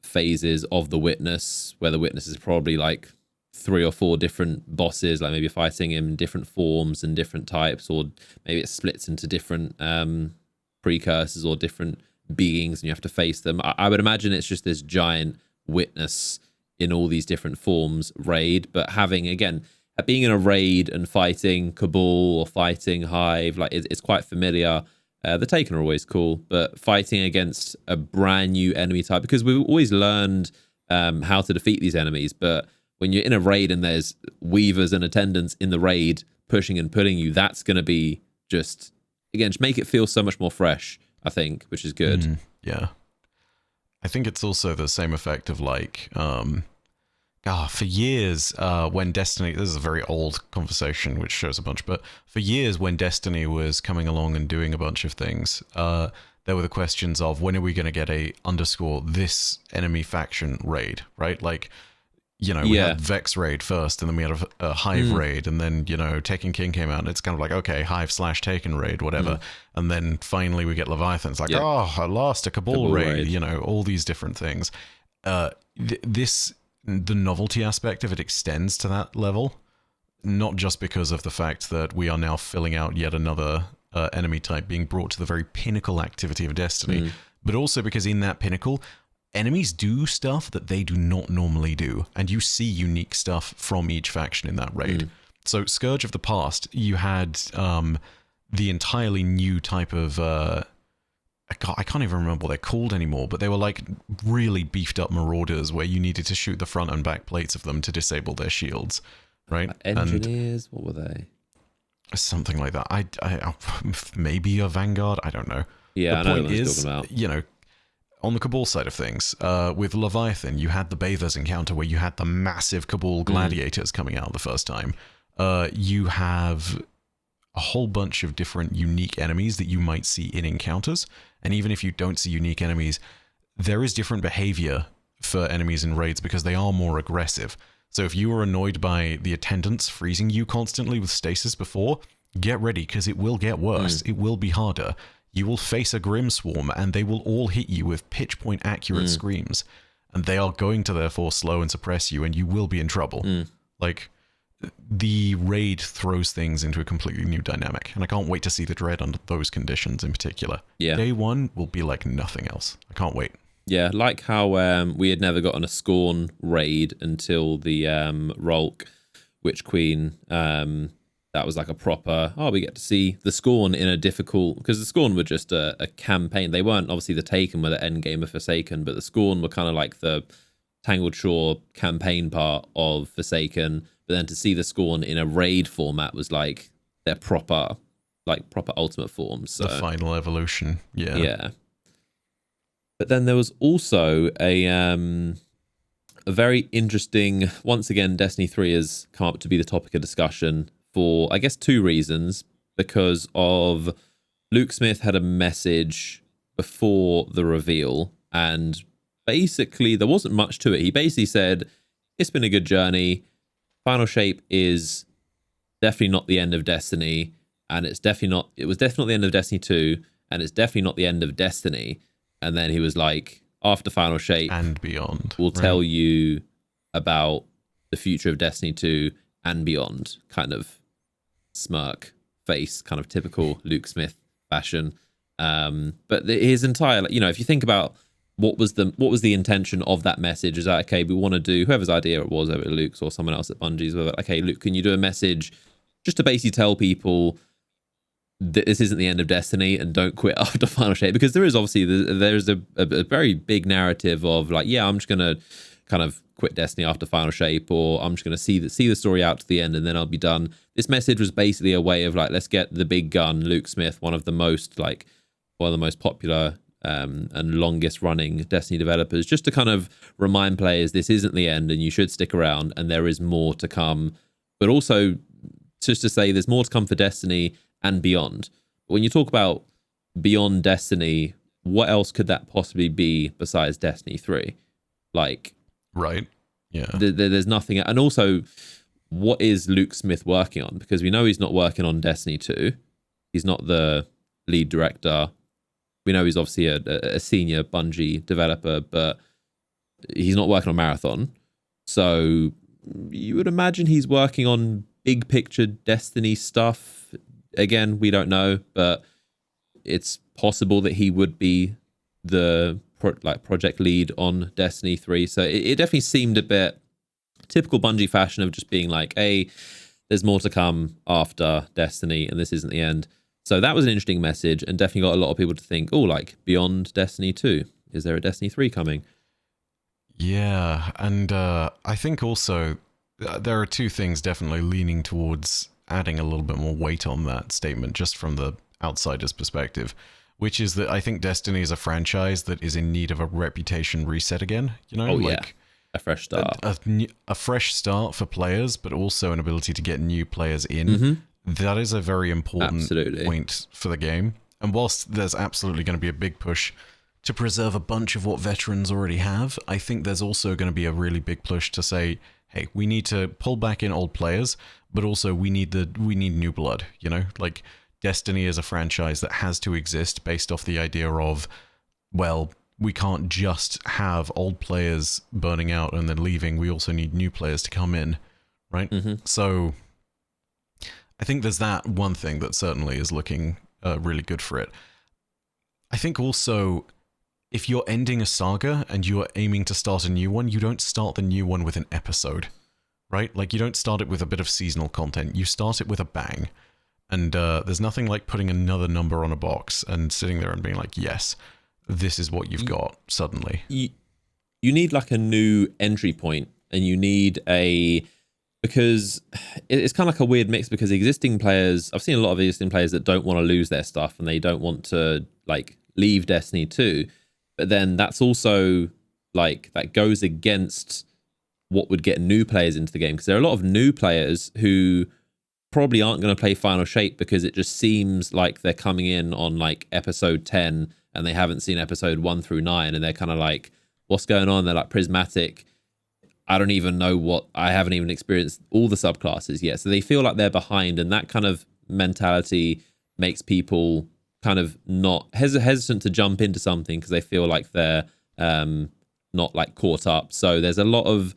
phases of the Witness, where the Witness is probably like 3 or 4 different bosses, like maybe fighting him in different forms and different types, or maybe it splits into different precursors or different beings and you have to face them. I would imagine it's just this giant Witness in all these different forms raid, but being in a raid and fighting Cabal or fighting Hive, like it's quite familiar. The Taken are always cool, but fighting against a brand new enemy type, because we've always learned how to defeat these enemies, but when you're in a raid and there's Weavers and Attendants in the raid pushing and pulling you, that's going to be just make it feel so much more fresh, I think, which is good. Yeah. I think it's also the same effect of like, for years, when Destiny, this is a very old conversation which shows a bunch, but for years when Destiny was coming along and doing a bunch of things, there were the questions of, when are we going to get a _this enemy faction raid, right? Like, we had Vex raid first, and then we had a Hive raid, and then, Taken King came out, and it's kind of like, okay, Hive/Taken raid, whatever. And then finally we get Leviathan. It's like, at last, a Cabal raid, all these different things. The novelty aspect of it extends to that level, not just because of the fact that we are now filling out yet another enemy type being brought to the very pinnacle activity of Destiny, but also because in that pinnacle, enemies do stuff that they do not normally do, and you see unique stuff from each faction in that raid. So Scourge of the Past, you had the entirely new type of I can't even remember what they're called anymore, but they were like really beefed up marauders where you needed to shoot the front and back plates of them to disable their shields, right? Engineers, what were they? Something like that. I maybe a Vanguard, I don't know. Yeah, the I know point what you're is, talking about. you know, on the Cabal side of things, with Leviathan, you had the Bathers encounter where you had the massive Cabal gladiators coming out the first time. You have a whole bunch of different unique enemies that you might see in encounters. And even if you don't see unique enemies, there is different behavior for enemies in raids because they are more aggressive. So if you were annoyed by the attendants freezing you constantly with stasis before, get ready because it will get worse. It will be harder. You will face a Grim Swarm and they will all hit you with pitch point accurate screams. And they are going to therefore slow and suppress you and you will be in trouble. Like, the raid throws things into a completely new dynamic, and I can't wait to see the Dread under those conditions in particular. Yeah. Day one will be like nothing else. I can't wait. Yeah, like how we had never gotten a Scorn raid until the Rolk Witch Queen. That was like a proper, we get to see the Scorn in a difficult, because the Scorn were just a campaign. They weren't obviously the Taken were the end game of Forsaken, but the Scorn were kind of like the Tangled Shore campaign part of Forsaken. But then to see the Scorn in a raid format was like their proper ultimate form. So the final evolution. Yeah. But then there was also a very interesting, once again, Destiny 3 has come up to be the topic of discussion for, I guess, two reasons. Because of Luke Smith had a message before the reveal, and basically there wasn't much to it. He basically said, it's been a good journey. Final Shape is definitely not the end of Destiny, and it was definitely not the end of Destiny 2, and it's definitely not the end of Destiny. And then he was like, after Final Shape and beyond, we'll tell you about the future of Destiny 2 and beyond. Kind of smirk face, kind of typical Luke Smith fashion. But his entire, if you think about what was the intention of that message, is that, okay, we want to do, whoever's idea it was, whether Luke's or someone else at Bungie's, okay, Luke, can you do a message just to basically tell people that this isn't the end of Destiny and don't quit after Final Shape? Because there is obviously, there's a very big narrative of like, yeah, I'm just going to kind of quit Destiny after Final Shape, or I'm just going to see the story out to the end and then I'll be done. This message was basically a way of like, let's get the big gun, Luke Smith, one of the most popular and longest running Destiny developers, just to kind of remind players this isn't the end and you should stick around and there is more to come. But also just to say there's more to come for Destiny and beyond. When you talk about beyond Destiny, what else could that possibly be besides Destiny 3? Like, right. Yeah. There's nothing. And also, what is Luke Smith working on? Because we know he's not working on Destiny 2. He's not the lead director. We know he's obviously a senior Bungie developer, but he's not working on Marathon. So you would imagine he's working on big picture Destiny stuff. Again, we don't know, but it's possible that he would be the project lead on Destiny 3. So it definitely seemed a bit typical Bungie fashion of just being like, hey, there's more to come after Destiny and this isn't the end. So that was an interesting message and definitely got a lot of people to think, beyond Destiny 2, is there a Destiny 3 coming? Yeah, and I think also there are two things definitely leaning towards adding a little bit more weight on that statement just from the outsider's perspective, which is that I think Destiny is a franchise that is in need of a reputation reset again. A fresh start. A fresh start for players, but also an ability to get new players in. That is a very important point for the game. And whilst there's absolutely going to be a big push to preserve a bunch of what veterans already have, I think there's also going to be a really big push to say, hey, we need to pull back in old players, but also we need new blood, Like, Destiny is a franchise that has to exist based off the idea of, well, we can't just have old players burning out and then leaving. We also need new players to come in, right? So I think there's that one thing that certainly is looking really good for it. I think also if you're ending a saga and you're aiming to start a new one, you don't start the new one with an episode, right? Like, you don't start it with a bit of seasonal content. You start it with a bang. And there's nothing like putting another number on a box and sitting there and being like, yes, this is what you've got suddenly. You need like a new entry point, and you need because it's kind of like a weird mix, because existing players, I've seen a lot of existing players that don't want to lose their stuff and they don't want to like leave Destiny 2. But then that's also like, that goes against what would get new players into the game, because there are a lot of new players who probably aren't going to play Final Shape because it just seems like they're coming in on like episode 10 and they haven't seen episode 1 through 9, and they're kind of like, what's going on? They're like, prismatic, I don't even know I haven't even experienced all the subclasses yet. So they feel like they're behind, and that kind of mentality makes people kind of not hesitant to jump into something because they feel like they're not like caught up. So there's a lot of,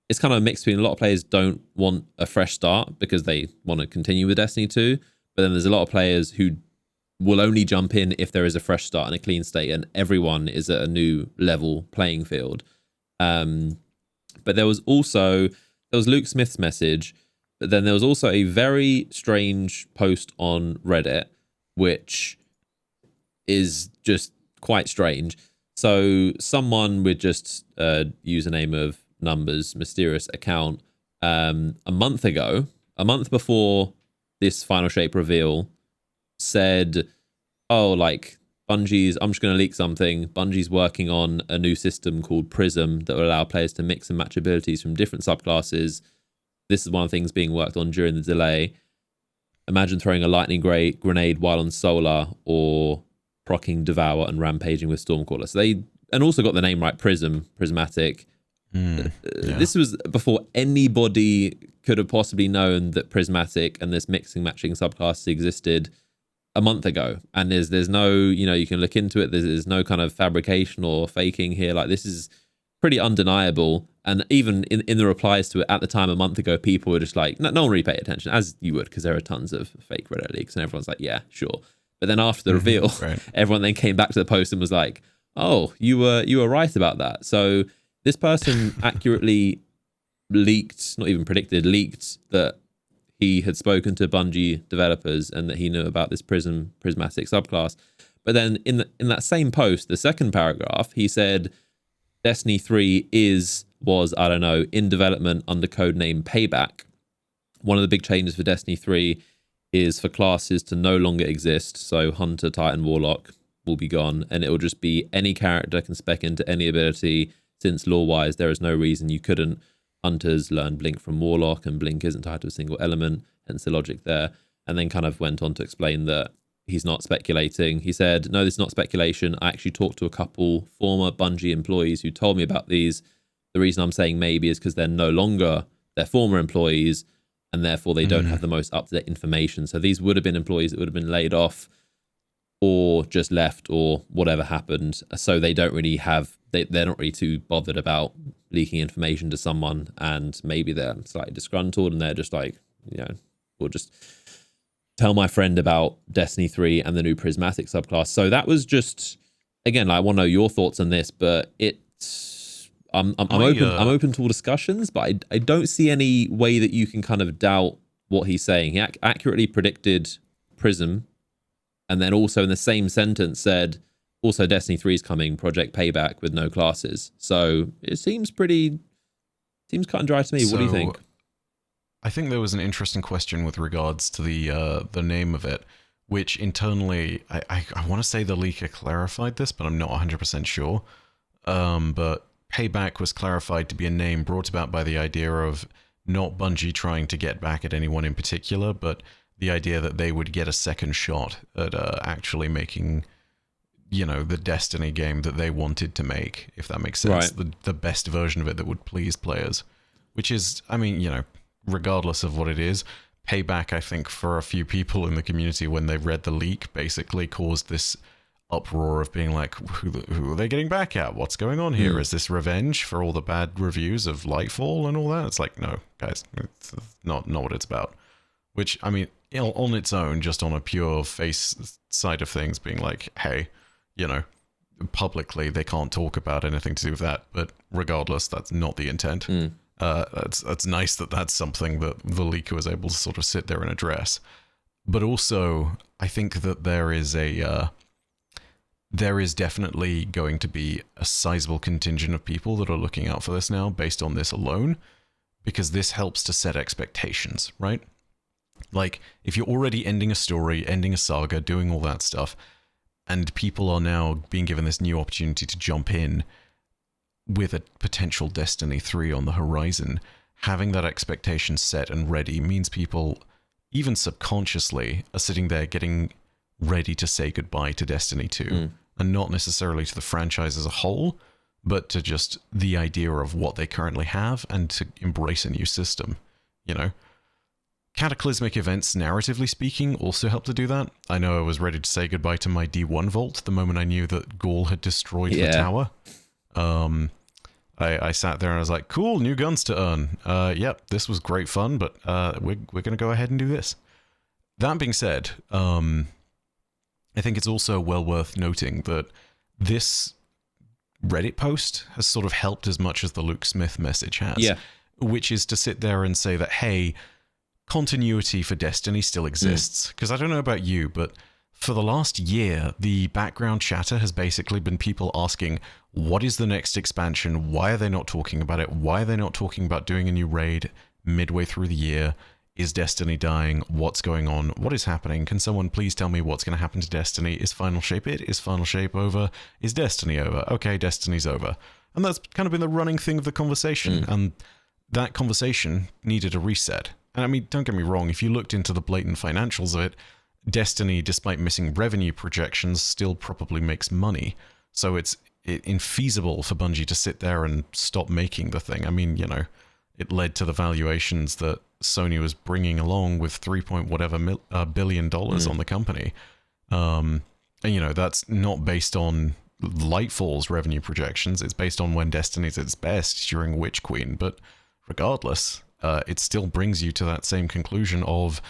it's kind of a mix between, a lot of players don't want a fresh start because they want to continue with Destiny 2, but then there's a lot of players who will only jump in if there is a fresh start and a clean state, and everyone is at a new level playing field. But there was Luke Smith's message, but then there was also a very strange post on Reddit, which is just quite strange. So someone with just username of numbers, mysterious account, a month before this Final Shape reveal, said, oh, like, Bungie's, I'm just going to leak something, Bungie's working on a new system called Prism that will allow players to mix and match abilities from different subclasses. This is one of the things being worked on during the delay. Imagine throwing a lightning grenade while on solar, or proccing Devour and rampaging with Stormcaller. So and also got the name right, prismatic. Yeah. This was before anybody could have possibly known that prismatic and this mixing matching subclasses existed a month ago. And there's no, you can look into it, there's no kind of fabrication or faking here. Like, this is pretty undeniable. And even in the replies to it at the time a month ago, people were just like, no one really paid attention, as you would, because there are tons of fake Reddit leaks, and everyone's like, yeah, sure. But then after the reveal, right, everyone then came back to the post and was like, oh, you were right about that. So this person accurately leaked, not even predicted, leaked that he had spoken to Bungie developers and that he knew about this prismatic subclass. But then in that same post, the second paragraph, he said Destiny 3 was, I don't know, in development under codename Payback. One of the big changes for Destiny 3 is for classes to no longer exist. So Hunter, Titan, Warlock will be gone, and it will just be any character can spec into any ability, since lore-wise there is no reason you couldn't. Hunters learn Blink from Warlock, and Blink isn't tied to a single element, hence the logic there. And then kind of went on to explain that he's not speculating. He said, no, this is not speculation. I actually talked to a couple former Bungie employees who told me about these. The reason I'm saying maybe is because they're no longer their former employees, and therefore they don't have the most up-to-date information. So these would have been employees that would have been laid off or just left or whatever happened. So they don't really have, they're not really too bothered about leaking information to someone, and maybe they're slightly disgruntled and they're just like, we'll just tell my friend about Destiny 3 and the new prismatic subclass. So that was just, again, I want to know your thoughts on this, but I'm open to all discussions, but I don't see any way that you can kind of doubt what he's saying. He accurately predicted Prism, and then also in the same sentence said, also Destiny 3 is coming, Project Payback with no classes. So it seems cut and dry to me. What do you think? I think there was an interesting question with regards to the name of it, which internally, I want to say the leaker clarified this, but I'm not 100% sure. But Payback was clarified to be a name brought about by the idea of not Bungie trying to get back at anyone in particular, but the idea that they would get a second shot at actually making, the Destiny game that they wanted to make, if that makes sense. Right. The best version of it that would please players, which is, regardless of what it is, Payback, I think, for a few people in the community when they read the leak, basically caused this uproar of being like, who are they getting back at? What's going on here? Is this revenge for all the bad reviews of Lightfall and all that? It's like, no, guys, it's not what it's about. Which, on its own, just on a pure face side of things, being like, hey, publicly they can't talk about anything to do with that, but regardless, that's not the intent. That's nice that that's something that the leaker was able to sort of sit there and address. But also, I think that there is definitely going to be a sizable contingent of people that are looking out for this now based on this alone, because this helps to set expectations, right? Like, if you're already ending a story, ending a saga, doing all that stuff, and people are now being given this new opportunity to jump in with a potential Destiny 3 on the horizon, having that expectation set and ready means people, even subconsciously, are sitting there getting ready to say goodbye to Destiny 2. And not necessarily to the franchise as a whole, but to just the idea of what they currently have and to embrace a new system, you know? Cataclysmic events, narratively speaking, also help to do that. I know I was ready to say goodbye to my D1 vault the moment I knew that Gaul had destroyed the tower. I sat there and I was like, cool, new guns to earn. Yep, this was great fun, but we're going to go ahead and do this. That being said, I think it's also well worth noting that this Reddit post has sort of helped as much as the Luke Smith message has. Yeah. Which is to sit there and say that, hey, continuity for Destiny still exists. Because I don't know about you, but for the last year, the background chatter has basically been people asking, what is the next expansion? Why are they not talking about it? Why are they not talking about doing a new raid midway through the year? Is Destiny dying? What's going on? What is happening? Can someone please tell me what's going to happen to Destiny? Is Final Shape it? Is Final Shape over? Is Destiny over? Okay, Destiny's over. And that's kind of been the running thing of the conversation. And that conversation needed a reset. And I mean, don't get me wrong, if you looked into the blatant financials of it, Destiny, despite missing revenue projections, still probably makes money. So it's infeasible for Bungie to sit there and stop making the thing. I mean, you know, it led to the valuations that Sony was bringing along with $3 billion on the company. And, you know, that's not based on Lightfall's revenue projections. It's based on when Destiny's at its best during Witch Queen. But regardless, it still brings you to that same conclusion of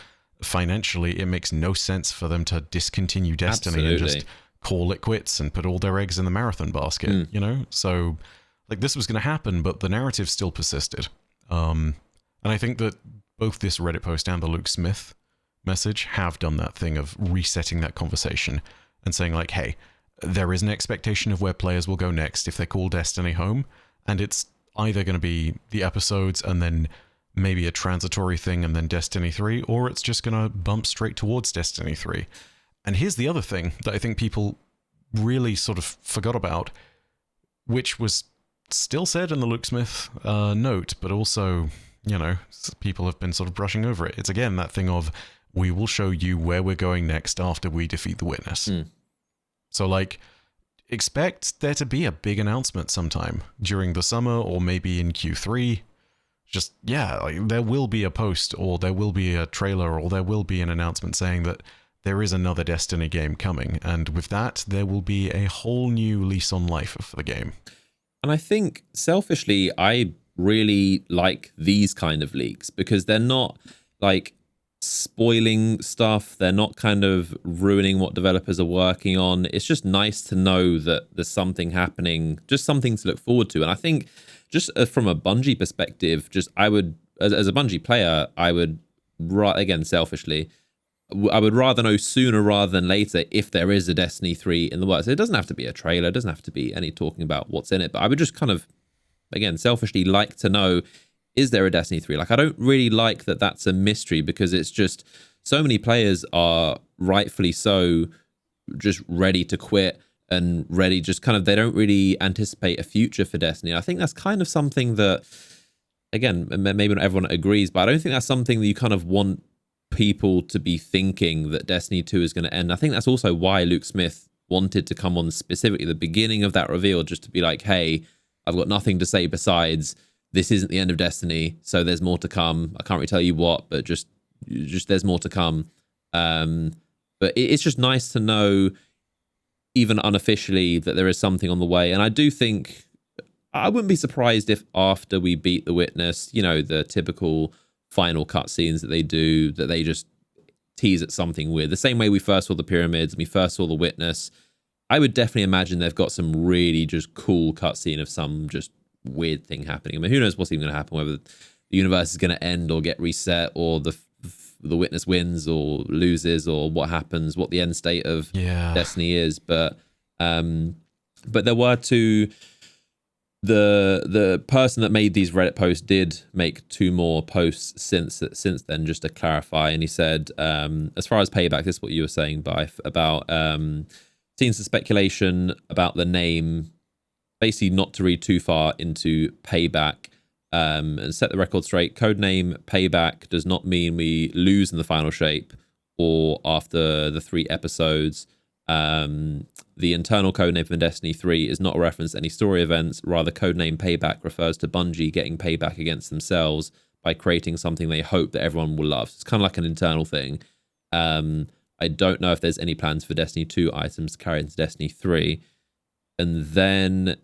financially, it makes no sense for them to discontinue Destiny and just call it quits and put all their eggs in the marathon basket, you know? So, like, this was going to happen, but the narrative still persisted. And I think that both this Reddit post and the Luke Smith message have done that thing of resetting that conversation and saying, like, hey, there is an expectation of where players will go next if they call Destiny home, and it's either going to be the episodes and then maybe a transitory thing and then Destiny 3, or it's just going to bump straight towards Destiny 3. And here's the other thing that I think people really sort of forgot about, which was still said in the Luke Smith note, but also, you know, people have been sort of brushing over it. It's again that thing of, we will show you where we're going next after we defeat the Witness. So, like, expect there to be a big announcement sometime during the summer or maybe in Q3. Just, yeah, like, there will be a post or there will be a trailer or there will be an announcement saying that there is another Destiny game coming. And with that, there will be a whole new lease on life for the game. And I think, selfishly, I really like these kind of leaks because they're not, like, spoiling stuff. They're not kind of ruining what developers are working on. It's just nice to know that there's something happening, just something to look forward to. And I think just from a Bungie perspective, just I would, as a Bungie player, I would, again, selfishly, I would rather know sooner rather than later if there is a Destiny 3 in the works. It doesn't have to be a trailer. It doesn't have to be any talking about what's in it. But I would just kind of, again, selfishly like to know, is there a Destiny 3? Like, I don't really like that that's a mystery because it's just so many players are rightfully so just ready to quit and ready, just kind of, they don't really anticipate a future for Destiny. And I think that's kind of something that, again, maybe not everyone agrees, but I don't think that's something that you kind of want people to be thinking that Destiny 2 is going to end. I think that's also why Luke Smith wanted to come on specifically at the beginning of that reveal, just to be like, hey, I've got nothing to say besides this isn't the end of Destiny, so there's more to come. I can't really tell you what, but just there's more to come. But it's just nice to know, even unofficially, that there is something on the way. And I do think, I wouldn't be surprised if after we beat the Witness, you know, the typical final cutscenes that they do, that they just tease at something weird. The same way we first saw the pyramids and we first saw the Witness. I would definitely imagine they've got some really just cool cutscene of some just weird thing happening. I mean, who knows what's even going to happen, whether the universe is going to end or get reset, or the witness wins or loses, or what happens, what the end state of Destiny is. But there were two. The person that made these Reddit posts did make 2 more posts since then, just to clarify. And he said, as far as payback, this is what you were saying, Bife, about seen some speculation about the name, basically not to read too far into payback, and set the record straight. Codename payback does not mean we lose in the final shape or after the 3 episodes. The internal codename for Destiny 3 is not a reference to any story events. Rather, codename Payback refers to Bungie getting payback against themselves by creating something they hope that everyone will love. It's kind of like an internal thing. I don't know if there's any plans for Destiny 2 items to carry into Destiny 3. And then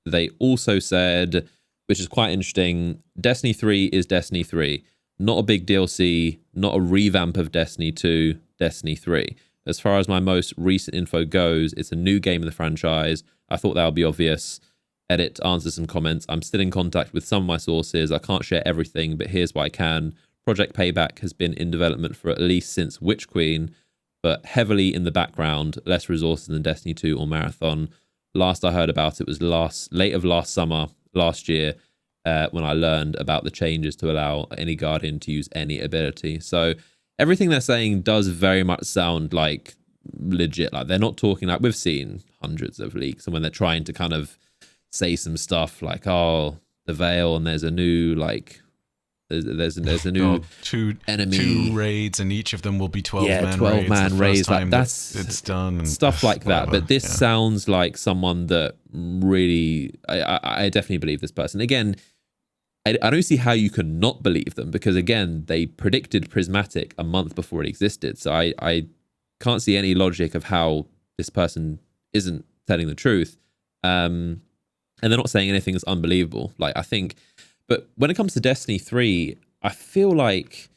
they also said, which is quite interesting, Destiny 3 is Destiny 3. Not a big DLC, not a revamp of Destiny 2, Destiny 3. As far as my most recent info goes, it's a new game in the franchise. I thought that would be obvious. Edit to answer some comments. I'm still in contact with some of my sources. I can't share everything, but here's what I can. Project Payback has been in development for at least since Witch Queen, but heavily in the background, less resources than Destiny 2 or Marathon. Last I heard about it was late of last summer, last year, when I learned about the changes to allow any Guardian to use any ability. So everything they're saying does very much sound like legit. Like, they're not talking, like, we've seen hundreds of leaks, and when they're trying to kind of say some stuff like, oh, the Veil, and there's a new, like, there's a new enemy, 2 raids, and each of them will be 12-man raids. Like, that's it's done, and stuff like that. But this sounds like someone that really, I definitely believe this person. Again, I don't see how you can not believe them, because again, they predicted prismatic a month before it existed. So I can't see any logic of how this person isn't telling the truth. And they're not saying anything that's unbelievable. Like, I think, but when it comes to Destiny 3, I feel like,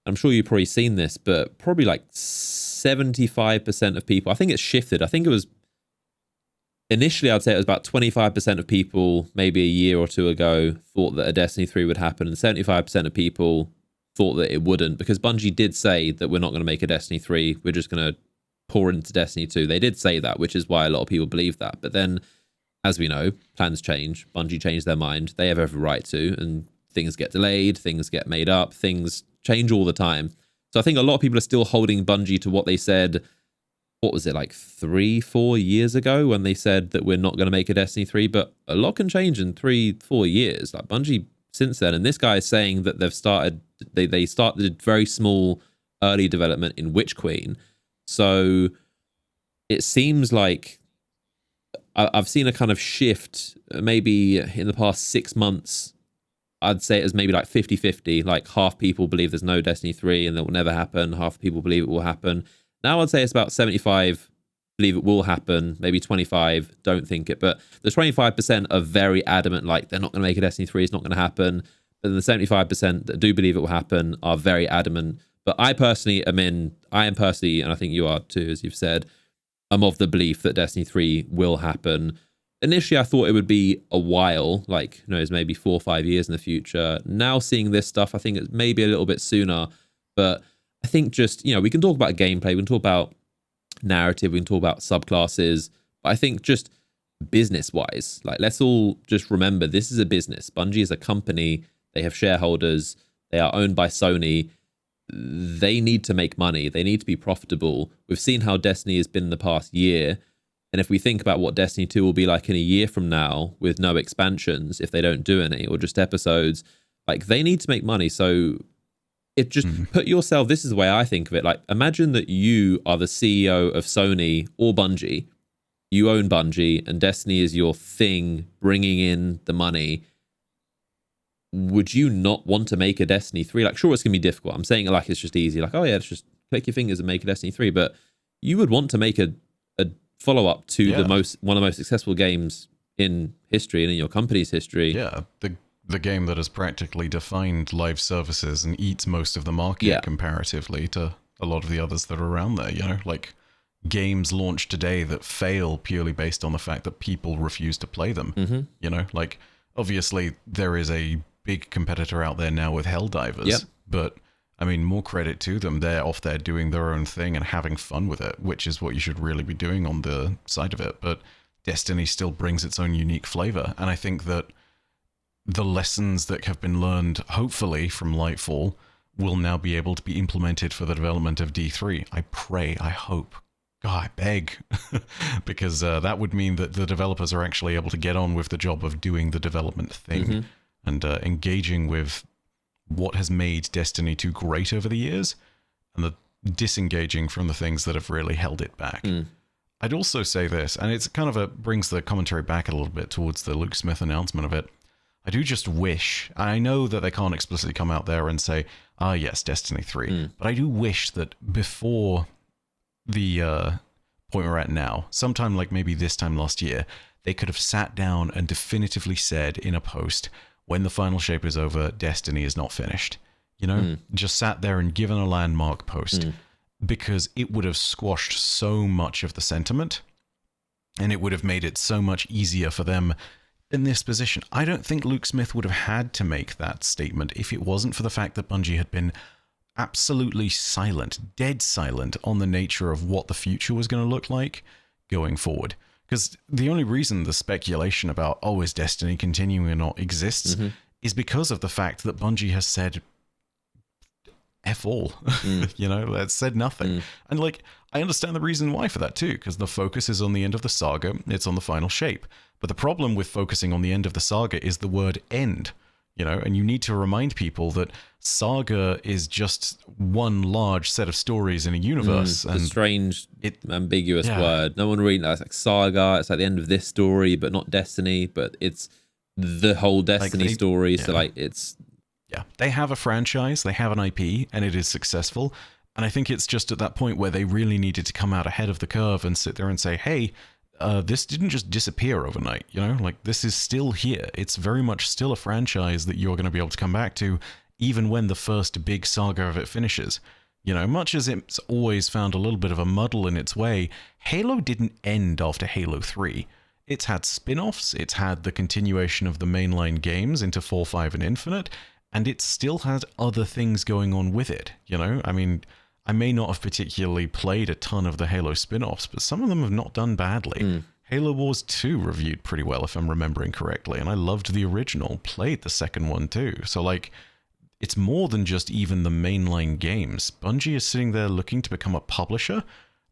I'm sure you've probably seen this, but probably like 75% of people, I think it's shifted. I think it was, initially I'd say it was about 25% of people maybe a year or 2 ago thought that a Destiny 3 would happen, and 75% of people thought that it wouldn't, because Bungie did say that we're not going to make a Destiny 3, we're just going to pour into Destiny 2. They did say that, which is why a lot of people believe that. But then, as we know, plans change. Bungie changed their mind. They have every right to, and things get delayed, things get made up, things change all the time. So I think a lot of people are still holding Bungie to what they said, what was it, like 3-4 years ago, when they said that we're not going to make a Destiny 3, but a lot can change in 3-4 years. Like, Bungie since then, and this guy is saying that they've started, they started very small early development in Witch Queen. So it seems like I've seen a kind of shift, maybe in the past 6 months. I'd say it was maybe like 50-50, like half people believe there's no Destiny 3 and that will never happen, half people believe it will happen. Now I'd say it's about 75 believe it will happen, maybe 25 don't think it, but the 25% are very adamant, like they're not going to make a Destiny 3, it's not going to happen. But the 75% that do believe it will happen are very adamant. But I am personally, and I think you are too, as you've said, I'm of the belief that Destiny 3 will happen. Initially, I thought it would be a while, like, who knows, maybe 4 or 5 years in the future. Now seeing this stuff, I think it's maybe a little bit sooner. But I think just, we can talk about gameplay, we can talk about narrative, we can talk about subclasses. But I think just business-wise, like, let's all just remember, this is a business. Bungie is a company. They have shareholders. They are owned by Sony. They need to make money. They need to be profitable. We've seen how Destiny has been in the past year. And if we think about what Destiny 2 will be like in a year from now with no expansions, if they don't do any, or just episodes, like, they need to make money. So it just put yourself, this is the way I think of it. Like, imagine that you are the CEO of Sony or Bungie. You own Bungie and Destiny is your thing bringing in the money. Would you not want to make a Destiny 3? Like, sure, it's going to be difficult. I'm saying it like it's just easy. Like, oh yeah, it's just click your fingers and make a Destiny 3. But you would want to make a follow-up to one of the most successful games in history and in your company's history. Yeah, the game that has practically defined live services and eats most of the market comparatively to a lot of the others that are around there. Like, games launched today that fail purely based on the fact that people refuse to play them. Mm-hmm. You know, like, obviously there is a big competitor out there now with Helldivers, Yep. but I mean, more credit to them. They're off there doing their own thing and having fun with it, which is what you should really be doing on the side of it. But Destiny still brings its own unique flavor. And I think that the lessons that have been learned, hopefully, from Lightfall will now be able to be implemented for the development of D3. I pray, I hope. God, I beg. Because that would mean that the developers are actually able to get on with the job of doing the development thing and engaging with what has made Destiny 2 great over the years, and the disengaging from the things that have really held it back. I'd also say this, and it's kind of brings the commentary back a little bit towards the Luke Smith announcement of it. I do just wish, I know that they can't explicitly come out there and say, yes, Destiny 3, but I do wish that before the point we're at now, sometime like maybe this time last year, they could have sat down and definitively said in a post, when the final shape is over, Destiny is not finished. You know, just sat there and given a landmark post, because it would have squashed so much of the sentiment, and it would have made it so much easier for them in this position. I don't think Luke Smith would have had to make that statement if it wasn't for the fact that Bungie had been absolutely silent, dead silent on the nature of what the future was going to look like going forward. Because the only reason the speculation about, is Destiny continuing or not exists is because of the fact that Bungie has said F all. You know, it's said nothing. And like, I understand the reason why for that too, because the focus is on the end of the saga, it's on the final shape. But the problem with focusing on the end of the saga is the word end. You know, and you need to remind people that saga is just one large set of stories in a universe. And a strange, ambiguous word. No one really knows. Like saga, it's like the end of this story, but not Destiny. But it's the whole Destiny story. So like it's... Yeah, they have a franchise, they have an IP, and it is successful. And I think it's just at that point where they really needed to come out ahead of the curve and sit there and say, hey, this didn't just disappear overnight, you know, like this is still here. It's very much still a franchise that you're going to be able to come back to even when the first big saga of it finishes. You know, much as it's always found a little bit of a muddle in its way, Halo didn't end after Halo 3. It's had spin-offs, it's had the continuation of the mainline games into 4, 5, and Infinite, and it still had other things going on with it, you know? I mean, I may not have particularly played a ton of the Halo spin-offs, but some of them have not done badly. Halo Wars 2 reviewed pretty well, if I'm remembering correctly, and I loved the original, played the second one too. So, like, it's more than just even the mainline games. Bungie is sitting there looking to become a publisher.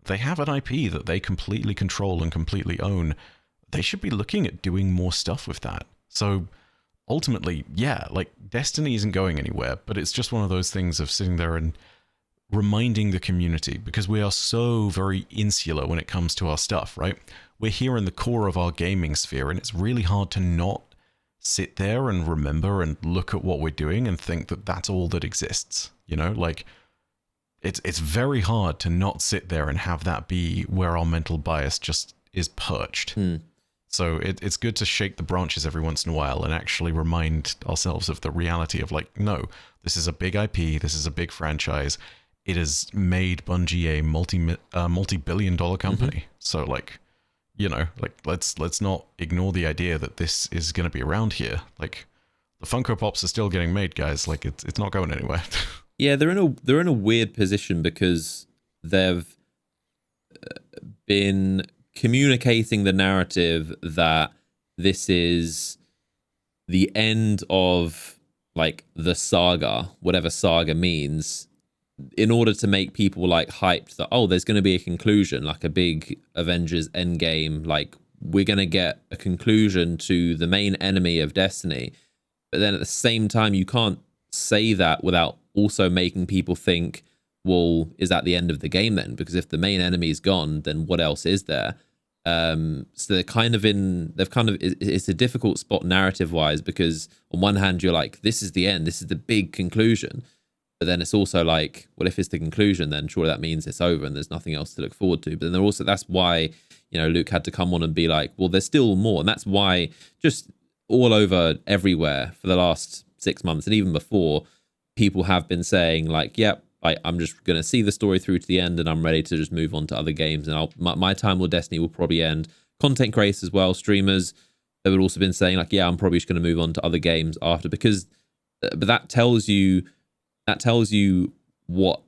They have an IP that they completely control and completely own. They should be looking at doing more stuff with that. So, ultimately, yeah, like, Destiny isn't going anywhere, but it's just one of those things of sitting there and reminding the community, because we are so very insular when it comes to our stuff, right? We're here in the core of our gaming sphere, and it's really hard to not sit there and remember and look at what we're doing and think that that's all that exists. You know, like, it's very hard to not sit there and have that be where our mental bias just is perched. So it's good to shake the branches every once in a while and actually remind ourselves of the reality of, like, no, this is a big IP, this is a big franchise. It has made Bungie a multi-billion-dollar company. So, like, you know, like, let's not ignore the idea that this is going to be around here. Like, the Funko Pops are still getting made, guys. Like, it's not going anywhere. Yeah, they're in a weird position because they've been communicating the narrative that this is the end of, like, the saga, whatever saga means, in order to make people, like, hyped that, there's going to be a conclusion, like a big Avengers Endgame, like, we're going to get a conclusion to the main enemy of Destiny. But then at the same time, you can't say that without also making people think, well, is that the end of the game then? Because if the main enemy is gone, then what else is there? So it's a difficult spot narrative wise, because on one hand you're like, this is the end, this is the big conclusion, but then it's also like, well, if it's the conclusion, then surely that means it's over and there's nothing else to look forward to. But then that's why, you know, Luke had to come on and be like, well, there's still more. And that's why just all over everywhere for the last 6 months and even before, people have been saying, like, yep, I'm just gonna see the story through to the end, and I'm ready to just move on to other games. And my time with Destiny will probably end. Content creators as well, streamers, they would also been saying like, yeah, I'm probably just gonna move on to other games after, because but that tells you what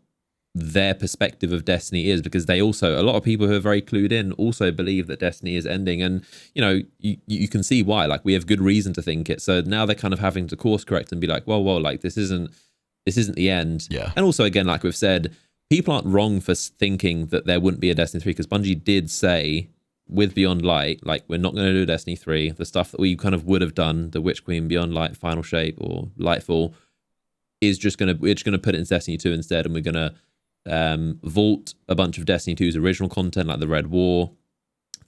their perspective of Destiny is, because they also, a lot of people who are very clued in also believe that Destiny is ending, and you can see why. Like, we have good reason to think it, so now they're kind of having to course correct and be like, well, like this isn't the end. Yeah. And also, again, like we've said, people aren't wrong for thinking that there wouldn't be a Destiny 3, because Bungie did say with Beyond Light, like, we're not going to do Destiny 3. The stuff that we kind of would have done, the Witch Queen, Beyond Light, Final Shape, or Lightfall, we're just gonna put it in Destiny 2 instead, and we're gonna vault a bunch of Destiny 2's original content, like the Red War,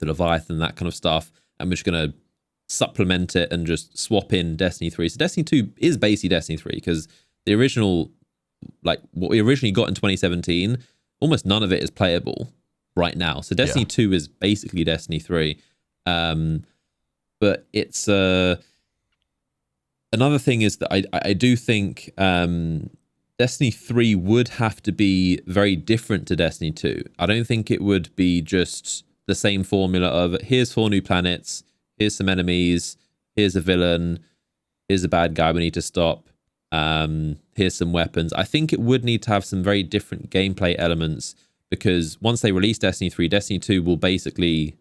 the Leviathan, that kind of stuff, and we're just gonna supplement it and just swap in Destiny 3. So Destiny 2 is basically Destiny 3, because the original, like what we originally got in 2017, almost none of it is playable right now. So Destiny 2 is basically Destiny 3. But it's another thing is that I do think Destiny 3 would have to be very different to Destiny 2. I don't think it would be just the same formula of, here's 4 new planets, here's some enemies, here's a villain, here's a bad guy we need to stop, here's some weapons. I think it would need to have some very different gameplay elements, because once they release Destiny 3, Destiny 2 will basically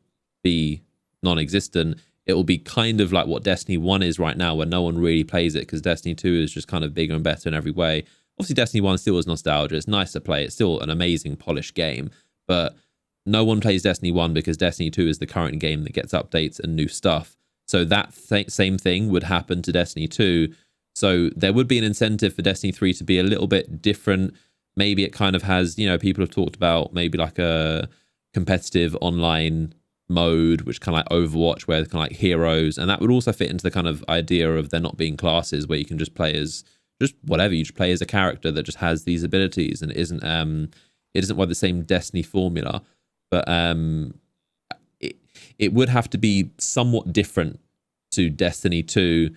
be non-existent. It will be kind of like what Destiny 1 is right now, where no one really plays it, because Destiny 2 is just kind of bigger and better in every way. Obviously, Destiny 1 still is nostalgia. It's nice to play. It's still an amazing, polished game. But no one plays Destiny 1 because Destiny 2 is the current game that gets updates and new stuff. So that same thing would happen to Destiny 2. So there would be an incentive for Destiny 3 to be a little bit different. Maybe it kind of has, people have talked about maybe like a competitive online mode, which kind of like Overwatch, where they're kind of like heroes. And that would also fit into the kind of idea of there not being classes, where you can just play as just whatever. You just play as a character that just has these abilities, and it isn't quite the same Destiny formula. But it would have to be somewhat different to Destiny 2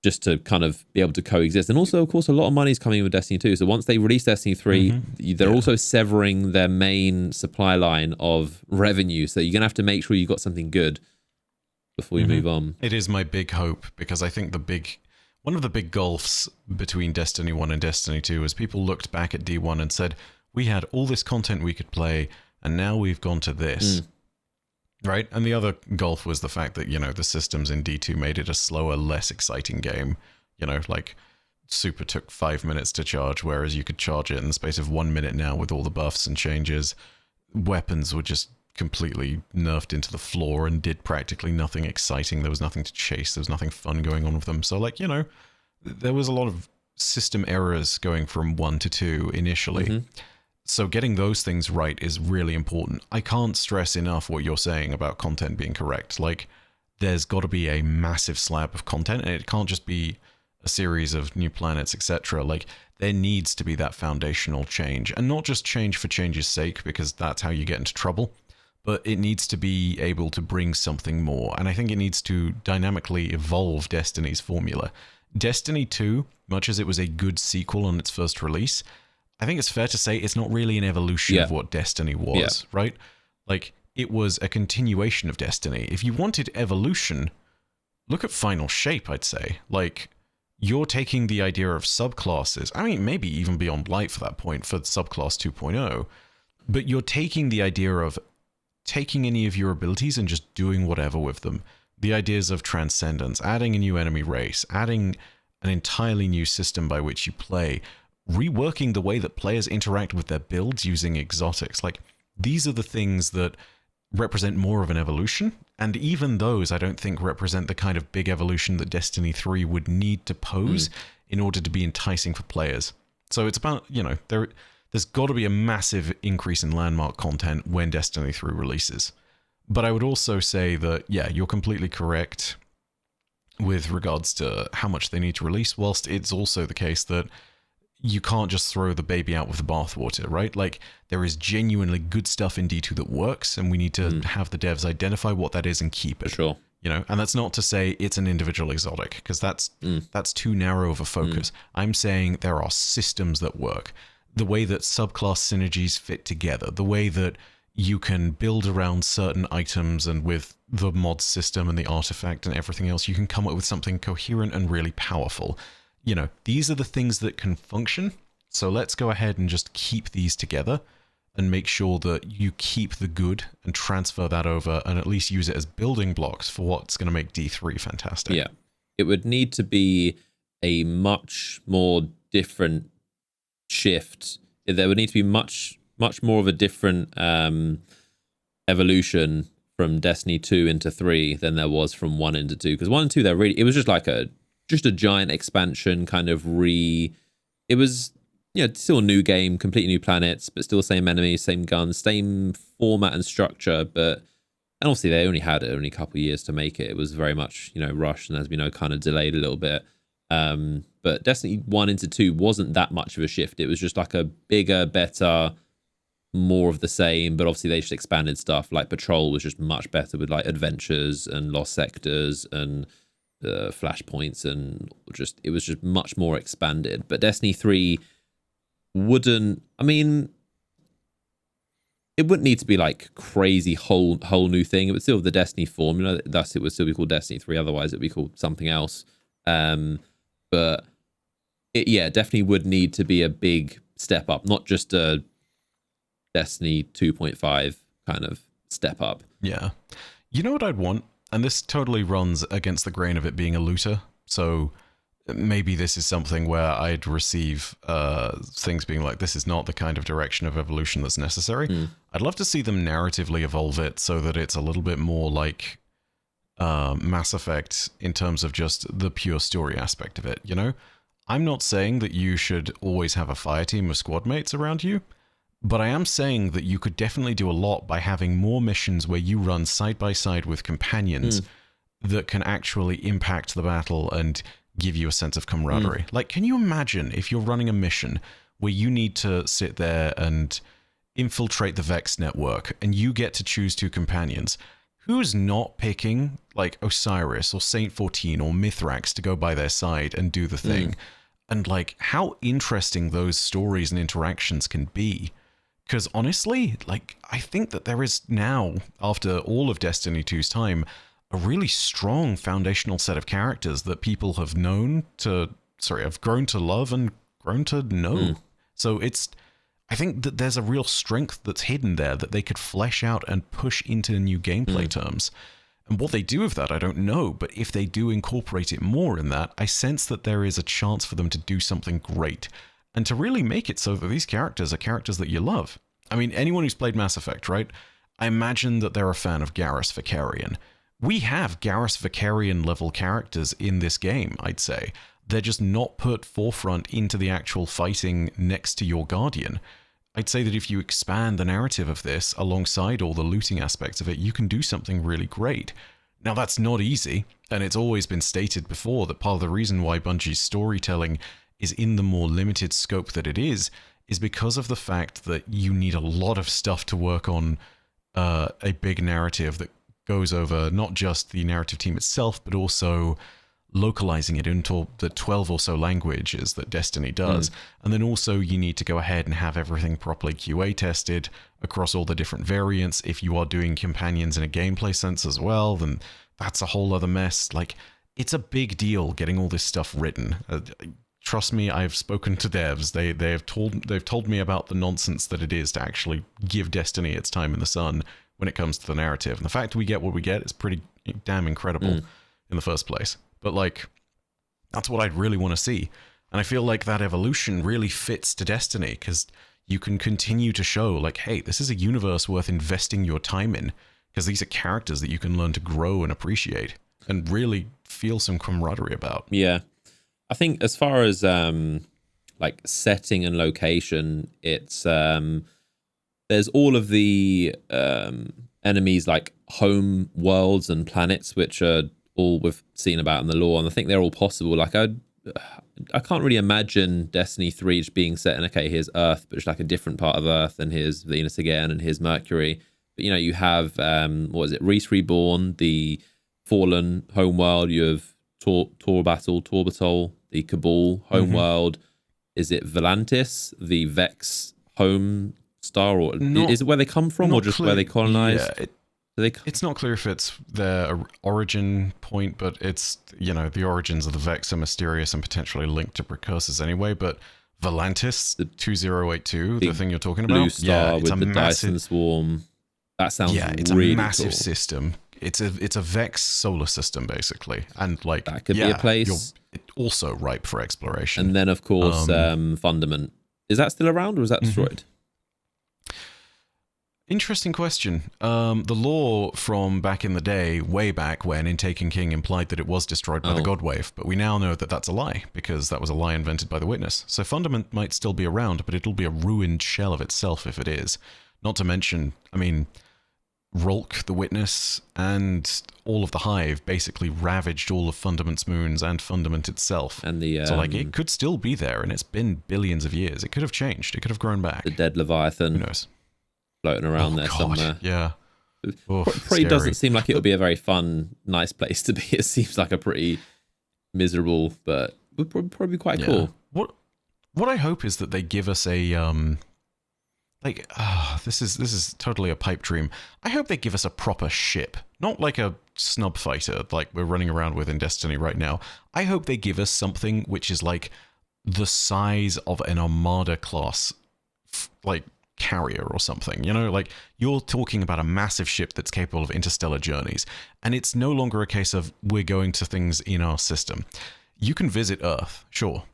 just to kind of be able to coexist. And also, of course, a lot of money is coming in with Destiny 2. So once they release Destiny 3, they're also severing their main supply line of revenue. So you're going to have to make sure you've got something good before you move on. It is my big hope, because I think one of the big gulfs between Destiny 1 and Destiny 2 is people looked back at D1 and said, we had all this content we could play, and now we've gone to this. Right? And the other gulf was the fact that, the systems in D2 made it a slower, less exciting game. Like Super took 5 minutes to charge, whereas you could charge it in the space of 1 minute now with all the buffs and changes. Weapons were just completely nerfed into the floor and did practically nothing exciting. There was nothing to chase. There was nothing fun going on with them. So, there was a lot of system errors going from 1 to 2 initially. So getting those things right is really important. I can't stress enough what you're saying about content being correct. Like, there's got to be a massive slab of content, and it can't just be a series of new planets, etc. Like, there needs to be that foundational change, and not just change for change's sake, because that's how you get into trouble, but it needs to be able to bring something more. And I think it needs to dynamically evolve Destiny's formula. Destiny 2, much as it was a good sequel on its first release, I think it's fair to say it's not really an evolution of what Destiny was, right? Like, it was a continuation of Destiny. If you wanted evolution, look at Final Shape, I'd say. Like, you're taking the idea of subclasses, I mean, maybe even Beyond Light for that point, for Subclass 2.0, but you're taking the idea of taking any of your abilities and just doing whatever with them. The ideas of transcendence, adding a new enemy race, adding an entirely new system by which you play, reworking the way that players interact with their builds using exotics. Like, these are the things that represent more of an evolution, and even those I don't think represent the kind of big evolution that Destiny 3 would need to pose in order to be enticing for players. So it's about, there's got to be a massive increase in landmark content when Destiny 3 releases. But I would also say that, you're completely correct with regards to how much they need to release, whilst it's also the case that you can't just throw the baby out with the bathwater, right? Like, there is genuinely good stuff in D2 that works, and we need to have the devs identify what that is and keep it. Sure. And that's not to say it's an individual exotic, because that's too narrow of a focus. I'm saying there are systems that work. the way that subclass synergies fit together, the way that you can build around certain items, and with the mod system and the artifact and everything else, you can come up with something coherent and really powerful. You know, these are the things that can function. So let's go ahead and just keep these together and make sure that you keep the good and transfer that over and at least use it as building blocks for what's going to make D3 fantastic. Yeah. It would need to be a much more different shift. There would need to be much more of a different evolution from Destiny 2 into 3 than there was from 1 into 2. Because 1 and 2, it was just like a giant expansion kind of it was, you know, still a new game, completely new planets, but still the same enemies, same guns, same format and structure. And obviously they only had a couple of years to make it. It was very much, you know, rushed and, as we know, kind of delayed a little bit. But Destiny 1 into 2 wasn't that much of a shift. It was just like a bigger, better, more of the same. But obviously they just expanded stuff. Like Patrol was just much better with like adventures and lost sectors and flashpoints, and it was just much more expanded. But Destiny 3 wouldn't, I mean, it wouldn't need to be like crazy whole new thing. It would still have the Destiny formula. Thus, it would still be called Destiny 3. Otherwise, it would be called something else. But it, yeah, definitely would need to be a big step up, not just a Destiny 2.5 kind of step up. Yeah. You know what I'd want? And this totally runs against the grain of it being a looter. So maybe this is something where I'd receive things being like, this is not the kind of direction of evolution that's necessary. I'd love to see them narratively evolve it so that it's a little bit more like Mass Effect in terms of just the pure story aspect of it, you know? I'm not saying that you should always have a fire team of squad mates around you, but I am saying that you could definitely do a lot by having more missions where you run side by side with companions that can actually impact the battle and give you a sense of camaraderie. Like, can you imagine if you're running a mission where you need to sit there and infiltrate the Vex network and you get to choose 2 companions? Who's not picking like Osiris or Saint 14 or Mithrax to go by their side and do the thing? And like how interesting those stories and interactions can be. Because honestly, like, I think that there is now, after all of Destiny 2's time, a really strong foundational set of characters that people have have grown to love and grown to know. So I think that there's a real strength that's hidden there that they could flesh out and push into new gameplay terms. And what they do with that, I don't know, but if they do incorporate it more in that, I sense that there is a chance for them to do something great. And to really make it so that these characters are characters that you love. I mean, anyone who's played Mass Effect, right? I imagine that they're a fan of Garrus Vakarian. We have Garrus Vakarian level characters in this game, I'd say. They're just not put forefront into the actual fighting next to your Guardian. I'd say that if you expand the narrative of this alongside all the looting aspects of it, you can do something really great. Now, that's not easy, and it's always been stated before that part of the reason why Bungie's storytelling is in the more limited scope that it is because of the fact that you need a lot of stuff to work on a big narrative that goes over not just the narrative team itself, but also localizing it into the 12 or so languages that Destiny does. And then also you need to go ahead and have everything properly QA tested across all the different variants. If you are doing companions in a gameplay sense as well, then that's a whole other mess. Like, it's a big deal getting all this stuff written. Trust me, I've spoken to devs. They've told me about the nonsense that it is to actually give Destiny its time in the sun when it comes to the narrative. And the fact we get what we get is pretty damn incredible in the first place. But like, that's what I'd really want to see. And I feel like that evolution really fits to Destiny because you can continue to show like, hey, this is a universe worth investing your time in because these are characters that you can learn to grow and appreciate and really feel some camaraderie about. Yeah. I think as far as like setting and location, it's there's all of the enemies like home worlds and planets, which are all we've seen about in the lore, and I think they're all possible. Like I can't really imagine Destiny 3 just being set in, okay, here's Earth, but just like a different part of Earth, and here's Venus again, and here's Mercury. But you know, you have Reese Reborn, the Fallen homeworld. You have Torbatol, the Cabal homeworld. is it Volantis, the Vex home star, or Not- is it where they come from, or not just clear- where they colonized? Yeah, Do they? it's not clear if it's their origin point, but it's, the origins of the Vex are mysterious and potentially linked to precursors anyway. But Volantis, the 2082, the thing you're talking about, Blue star it's with the Dyson swarm. That sounds it's really a massive cool. system. It's a Vex solar system basically, and like That could be a place. Also ripe for exploration. And then, of course, Fundament. Is that still around, or is that destroyed? Interesting question. The lore from back in the day, way back when, in Taken King, implied that it was destroyed by the God Wave, but we now know that that's a lie, because that was a lie invented by the Witness. So Fundament might still be around, but it'll be a ruined shell of itself if it is. Not to mention, Rolk, the Witness, and all of the Hive basically ravaged all of Fundament's moons and Fundament itself. And the so it could still be there, and it's been billions of years. It could have changed. It could have grown back. The dead Leviathan. Who knows? Floating around there somewhere. Yeah. Probably doesn't seem like it would be a very fun, nice place to be. It seems like a pretty miserable, but would probably be quite cool. What I hope is that they give us a this is totally a pipe dream. I hope they give us a proper ship, not like a snub fighter like we're running around with in Destiny right now. I hope they give us something which is like the size of an Armada class, like carrier or something. Like you're talking about a massive ship that's capable of interstellar journeys, and it's no longer a case of we're going to things in our system. You can visit Earth, sure.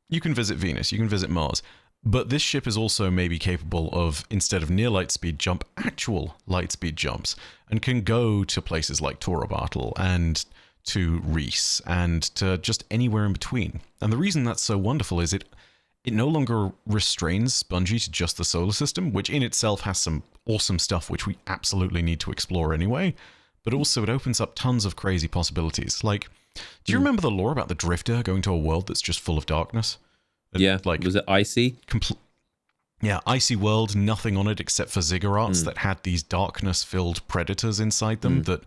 You can visit Venus, you can visit Mars, but this ship is also maybe capable of, instead of near light speed jump, actual light speed jumps, and can go to places like Torobatl and to Reese and to just anywhere in between. And the reason that's so wonderful is it no longer restrains Bungie to just the solar system, which in itself has some awesome stuff which we absolutely need to explore anyway, but also it opens up tons of crazy possibilities. Like, do you remember the lore about the Drifter going to a world that's just full of darkness? Yeah, was it icy? Icy world, nothing on it except for ziggurats that had these darkness-filled predators inside them that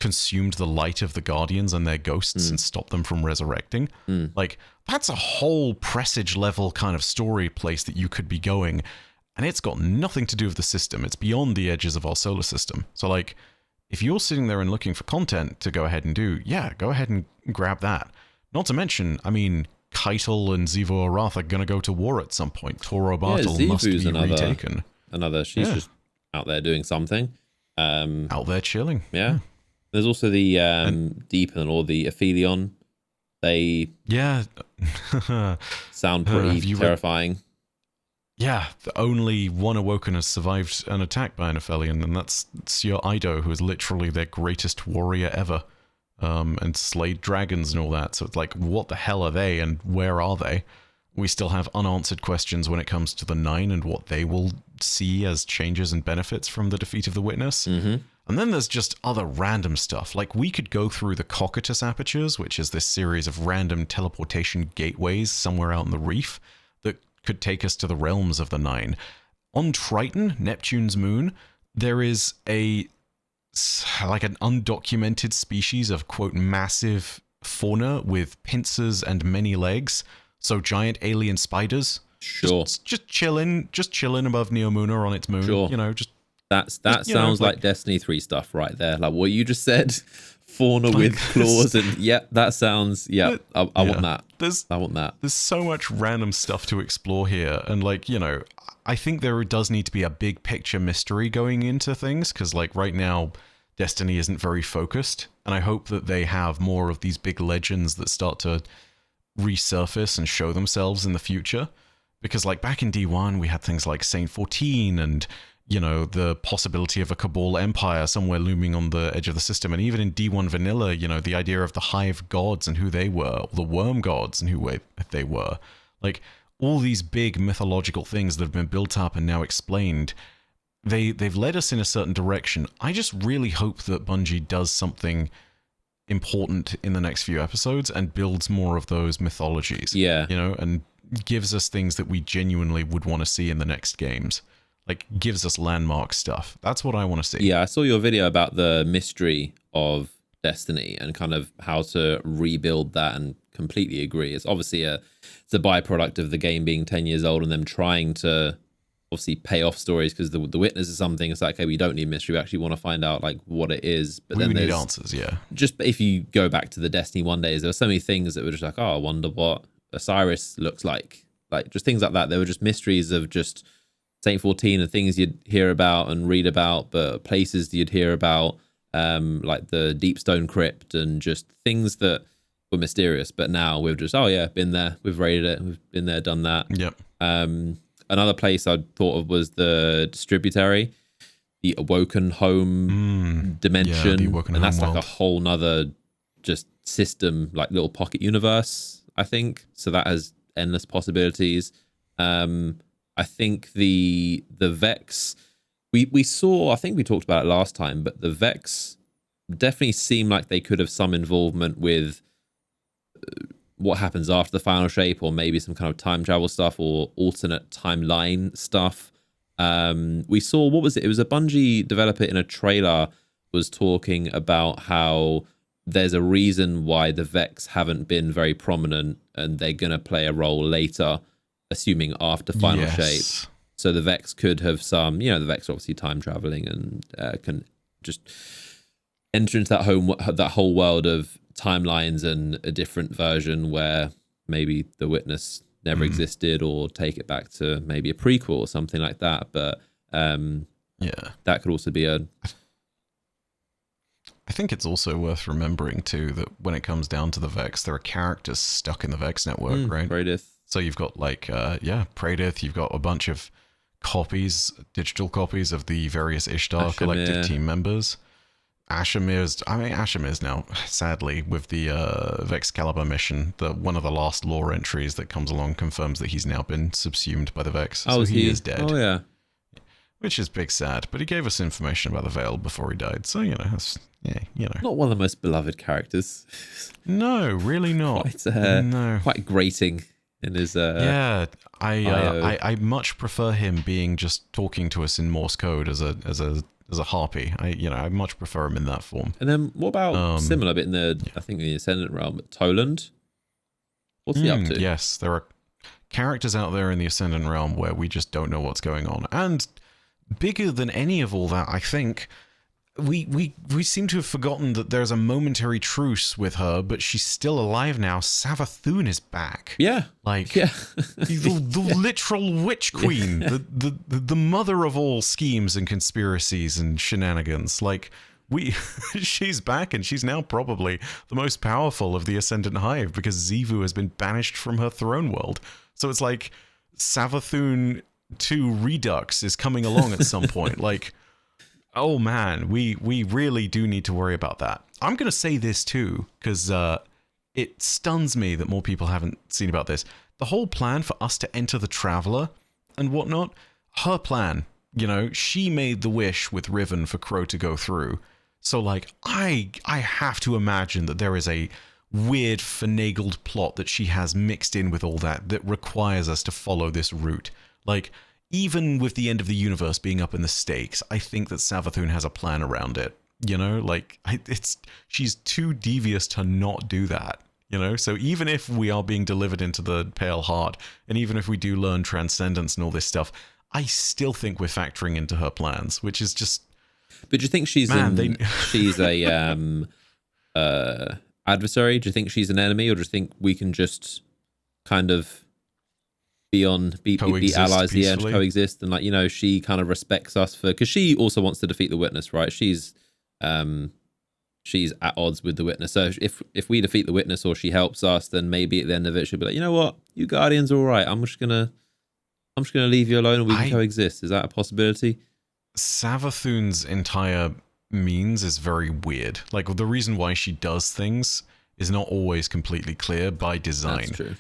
consumed the light of the Guardians and their ghosts and stopped them from resurrecting. Like, that's a whole presage level kind of story place that you could be going, and it's got nothing to do with the system. It's beyond the edges of our solar system. So, like, if you're sitting there and looking for content to go ahead and do, go ahead and grab that. Not to mention, Keitel and Xivu Arath are going to go to war at some point. Torobatl must be retaken. She's just out there doing something. Out there chilling. Yeah. There's also the Deepen or the Aphelion. They sound pretty terrifying. Only one Awoken has survived an attack by an Aphelion, and that's your Ido, who is literally their greatest warrior ever. And slayed dragons and all that. So it's like, what the hell are they and where are they? We still have unanswered questions when it comes to the Nine and what they will see as changes and benefits from the defeat of the Witness. And then there's just other random stuff. Like, we could go through the Cocytus Apertures, which is this series of random teleportation gateways somewhere out in the reef that could take us to the realms of the Nine. On Triton, Neptune's moon, there is an undocumented species of, quote, massive fauna with pincers and many legs. So giant alien spiders. Sure. Just chilling above Neomuna on its moon. Sure. That sounds like Destiny 3 stuff right there. Like what you just said. Fauna with claws and that sounds I want that. I want that. There's so much random stuff to explore here, and I think there does need to be a big picture mystery going into things, because right now Destiny isn't very focused, and I hope that they have more of these big legends that start to resurface and show themselves in the future. Because back in D1 we had things like Saint 14 and the possibility of a Cabal Empire somewhere looming on the edge of the system. And even in D1 Vanilla, the idea of the Hive gods and who they were, or the Worm gods and who they were. All these big mythological things that have been built up and now explained, they've led us in a certain direction. I just really hope that Bungie does something important in the next few episodes and builds more of those mythologies. And gives us things that we genuinely would want to see in the next games. Gives us landmark stuff. That's what I want to see. Yeah, I saw your video about the mystery of Destiny and kind of how to rebuild that, and completely agree. It's obviously it's a byproduct of the game being 10 years old and them trying to obviously pay off stories, because the witness is something, it's like, okay, we don't need mystery, we actually want to find out like what it is. But we then need answers. Yeah, just if you go back to the Destiny 1 days, there were so many things that were just like, oh, I wonder what Osiris looks like just things like that. There were just mysteries of just Saint 14 and things you'd hear about and read about, but places you'd hear about, like the Deepstone Crypt, and just things that were mysterious. But now we've just, oh yeah, been there, we've raided it, we've been there, done that. Yep. Another place I thought of was the Distributary, the Awoken Home dimension, yeah, the Awoken and that's Home like world. a whole nother just system, like little pocket universe, I think. So that has endless possibilities. I think the Vex, we saw, I think we talked about it last time, but the Vex definitely seem like they could have some involvement with what happens after the final shape, or maybe some kind of time travel stuff or alternate timeline stuff. We saw, what was it? It was a Bungie developer in a trailer was talking about how there's a reason why the Vex haven't been very prominent, and they're going to play a role later, assuming after final shape. So the Vex could have some, the Vex are obviously time traveling and can just enter into that whole world of timelines and a different version where maybe the witness never existed, or take it back to maybe a prequel or something like that. But that could also be I think it's also worth remembering too that when it comes down to the Vex, there are characters stuck in the Vex network, right? Praedyth. So you've got like Praedyth, you've got a bunch of digital copies of the various Ishtar Ashamir. collective team members. Ashamir's now, sadly, with the Vexcalibur mission, one of the last lore entries that comes along confirms that he's now been subsumed by the Vex. Oh, so he is dead. Oh, yeah. Which is big sad, but he gave us information about the Veil before he died, so, that's, Not one of the most beloved characters. No, really not. Quite grating in his... I much prefer him being just talking to us in Morse code as a harpy. I much prefer him in that form. And then what about similar bit in I think in the Ascendant realm, Toland? What's he up to? Yes, there are characters out there in the Ascendant realm where we just don't know what's going on. And bigger than any of all that, I think, we seem to have forgotten that there's a momentary truce with her, but she's still alive now. Savathun is back. Yeah. The literal witch queen, the mother of all schemes and conspiracies and shenanigans. She's back, and she's now probably the most powerful of the Ascendant Hive because Xivu has been banished from her throne world. So it's like Savathun 2 Redux is coming along at some point. Oh man, we really do need to worry about that. I'm going to say this too, because it stuns me that more people haven't seen about this. The whole plan for us to enter the Traveler and whatnot, her plan, she made the wish with Riven for Crow to go through. So I have to imagine that there is a weird finagled plot that she has mixed in with all that requires us to follow this route. Even with the end of the universe being up in the stakes, I think that Savathun has a plan around it. She's too devious to not do that. So even if we are being delivered into the Pale Heart, and even if we do learn Transcendence and all this stuff, I still think we're factoring into her plans, which is just. But do you think she's she's a adversary? Do you think she's an enemy, or do you think we can just kind of be allies, and coexist, and she kind of respects us because she also wants to defeat the Witness, right? She's at odds with the Witness. So if we defeat the Witness or she helps us, then maybe at the end of it she'll be like, you know what, you Guardians are all right. I'm just gonna leave you alone and we can coexist. Is that a possibility? Savathun's entire means is very weird. The reason why she does things is not always completely clear by design. That's true.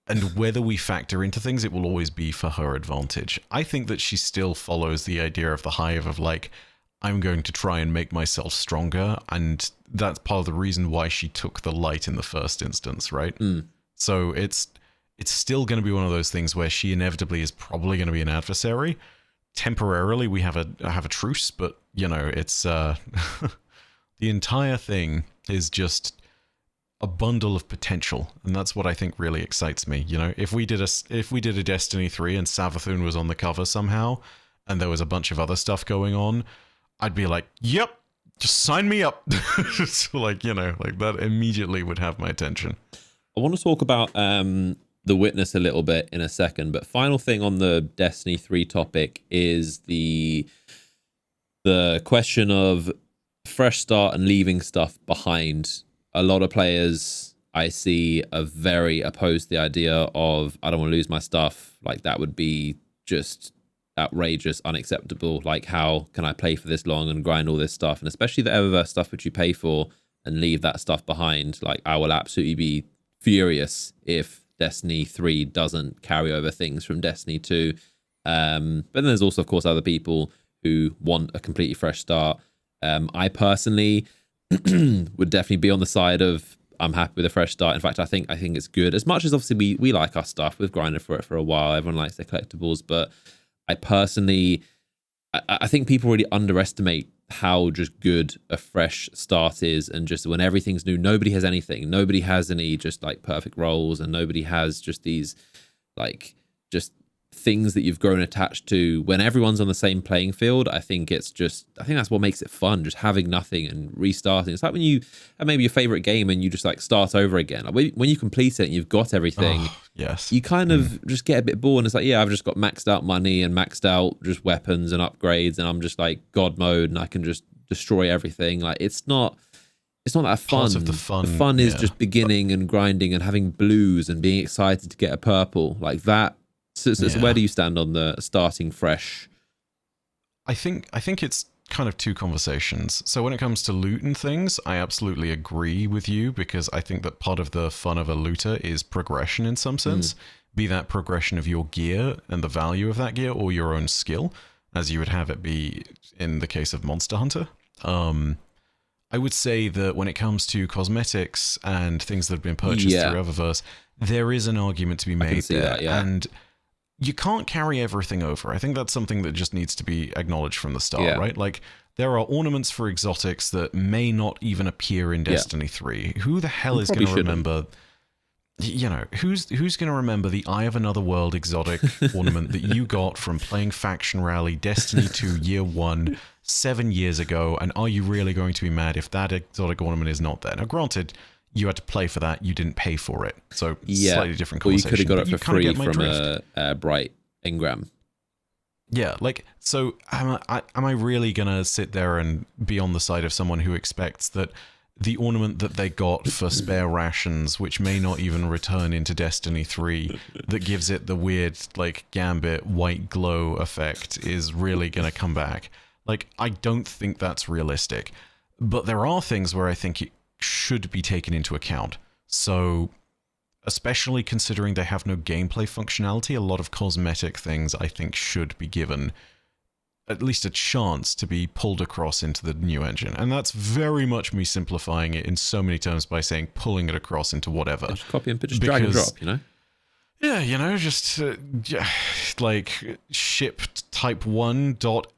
And whether we factor into things, it will always be for her advantage. I think that she still follows the idea of the Hive of I'm going to try and make myself stronger, and that's part of the reason why she took the light in the first instance, right? So it's still going to be one of those things where she inevitably is probably going to be an adversary. Temporarily, we have a truce, but it's the entire thing is just a bundle of potential, and that's what I think really excites me. You know, if we did a Destiny 3 and Savathun was on the cover somehow, and there was a bunch of other stuff going on, I'd be like, yep, just sign me up. So like, you know, like that immediately would have my attention. I want to talk about the Witness a little bit in a second, but final thing on the Destiny 3 topic is the question of fresh start and leaving stuff behind. A lot of players I see are very opposed to the idea of, I don't want to lose my stuff. Like, that would be just outrageous, unacceptable. Like, how can I play for this long and grind all this stuff? And especially the Eververse stuff which you pay for, and leave that stuff behind. Like, I will absolutely be furious if Destiny 3 doesn't carry over things from Destiny 2. But then there's also, of course, other people who want a completely fresh start. I personally would definitely be on the side of, I'm happy with a fresh start. In fact, I think it's good. As much as obviously we like our stuff, we've grinded for it for a while. Everyone likes their collectibles, but I personally, I think people really underestimate how just good a fresh start is. And just when everything's new, nobody has anything. Nobody has any just like perfect roles, and nobody has just these like just things that you've grown attached to. When everyone's on the same playing field, I think that's what makes it fun, just having nothing and restarting. It's like when you have maybe your favorite game and you just like start over again. Like when you complete it and you've got everything, yes, you kind of just get a bit bored. And it's like, yeah, I've just got maxed out money and maxed out just weapons and upgrades, and I'm just like God mode and I can just destroy everything. Like it's not that fun. Part of the fun is just beginning and grinding and having blues and being excited to get a purple like that. So where do you stand on the starting fresh? I think it's kind of two conversations. So when it comes to loot and things, I absolutely agree with you, because I think that part of the fun of a looter is progression in some sense, be that progression of your gear and the value of that gear, or your own skill, as you would have it be in the case of Monster Hunter. I would say that when it comes to cosmetics and things that have been purchased through Eververse, there is an argument to be made there. And you can't carry everything over. I think that's something that just needs to be acknowledged from the start, right? Like, there are ornaments for exotics that may not even appear in Destiny 3. Who the hell is going to remember... You know, who's going to remember the Eye of Another World exotic ornament that you got from playing Faction Rally Destiny 2 Year 1 7 years ago, and are you really going to be mad if that exotic ornament is not there? Now, granted, you had to play for that, you didn't pay for it, so slightly different conversation. Or you could have got it for free from a Bright Engram. Yeah, like, so am I really going to sit there and be on the side of someone who expects that the ornament that they got for spare rations, which may not even return into Destiny 3, that gives it the weird, like, Gambit white glow effect, is really going to come back? Like, I don't think that's realistic. But there are things where I think it should be taken into account. So, especially considering they have no gameplay functionality, a lot of cosmetic things I think should be given at least a chance to be pulled across into the new engine. And that's very much me simplifying it in so many terms by saying pulling it across into whatever. Just copy and just drag and drop, you know? Yeah, you know, just like ship type 1 dot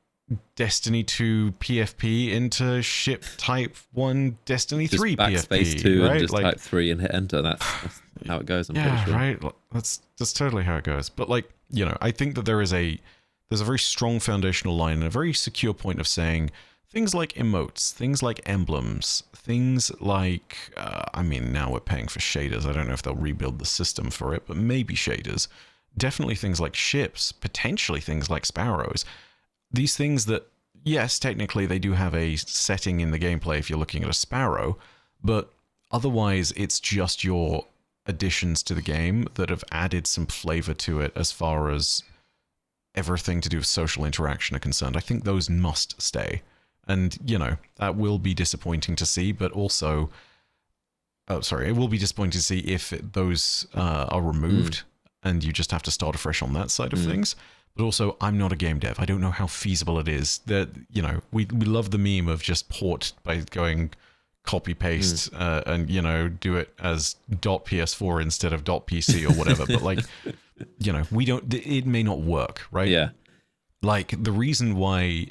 Destiny 2 PFP into ship type 1 Destiny 3 PFP. Backspace 2 right? and just like, type 3 and hit enter. That's how it goes, I'm pretty sure. Right? That's totally how it goes. But like, you know, I think that there's a very strong foundational line and a very secure point of saying things like emotes, things like emblems, things like, I mean, now we're paying for shaders. I don't know if they'll rebuild the system for it, but maybe shaders. Definitely things like ships, potentially things like sparrows. These things that, yes, technically they do have a setting in the gameplay if you're looking at a sparrow, but otherwise it's just your additions to the game that have added some flavor to it as far as everything to do with social interaction are concerned. I think those must stay. And, you know, that will be disappointing to see, but also... it will be disappointing to see if those are removed and you just have to start afresh on that side of things. But also, I'm not a game dev. I don't know how feasible it is. That, you know, we love the meme of just port by going copy-paste and, you know, do it as .ps4 instead of .pc or whatever. But, like... You know, it may not work, right? Yeah. Like, the reason why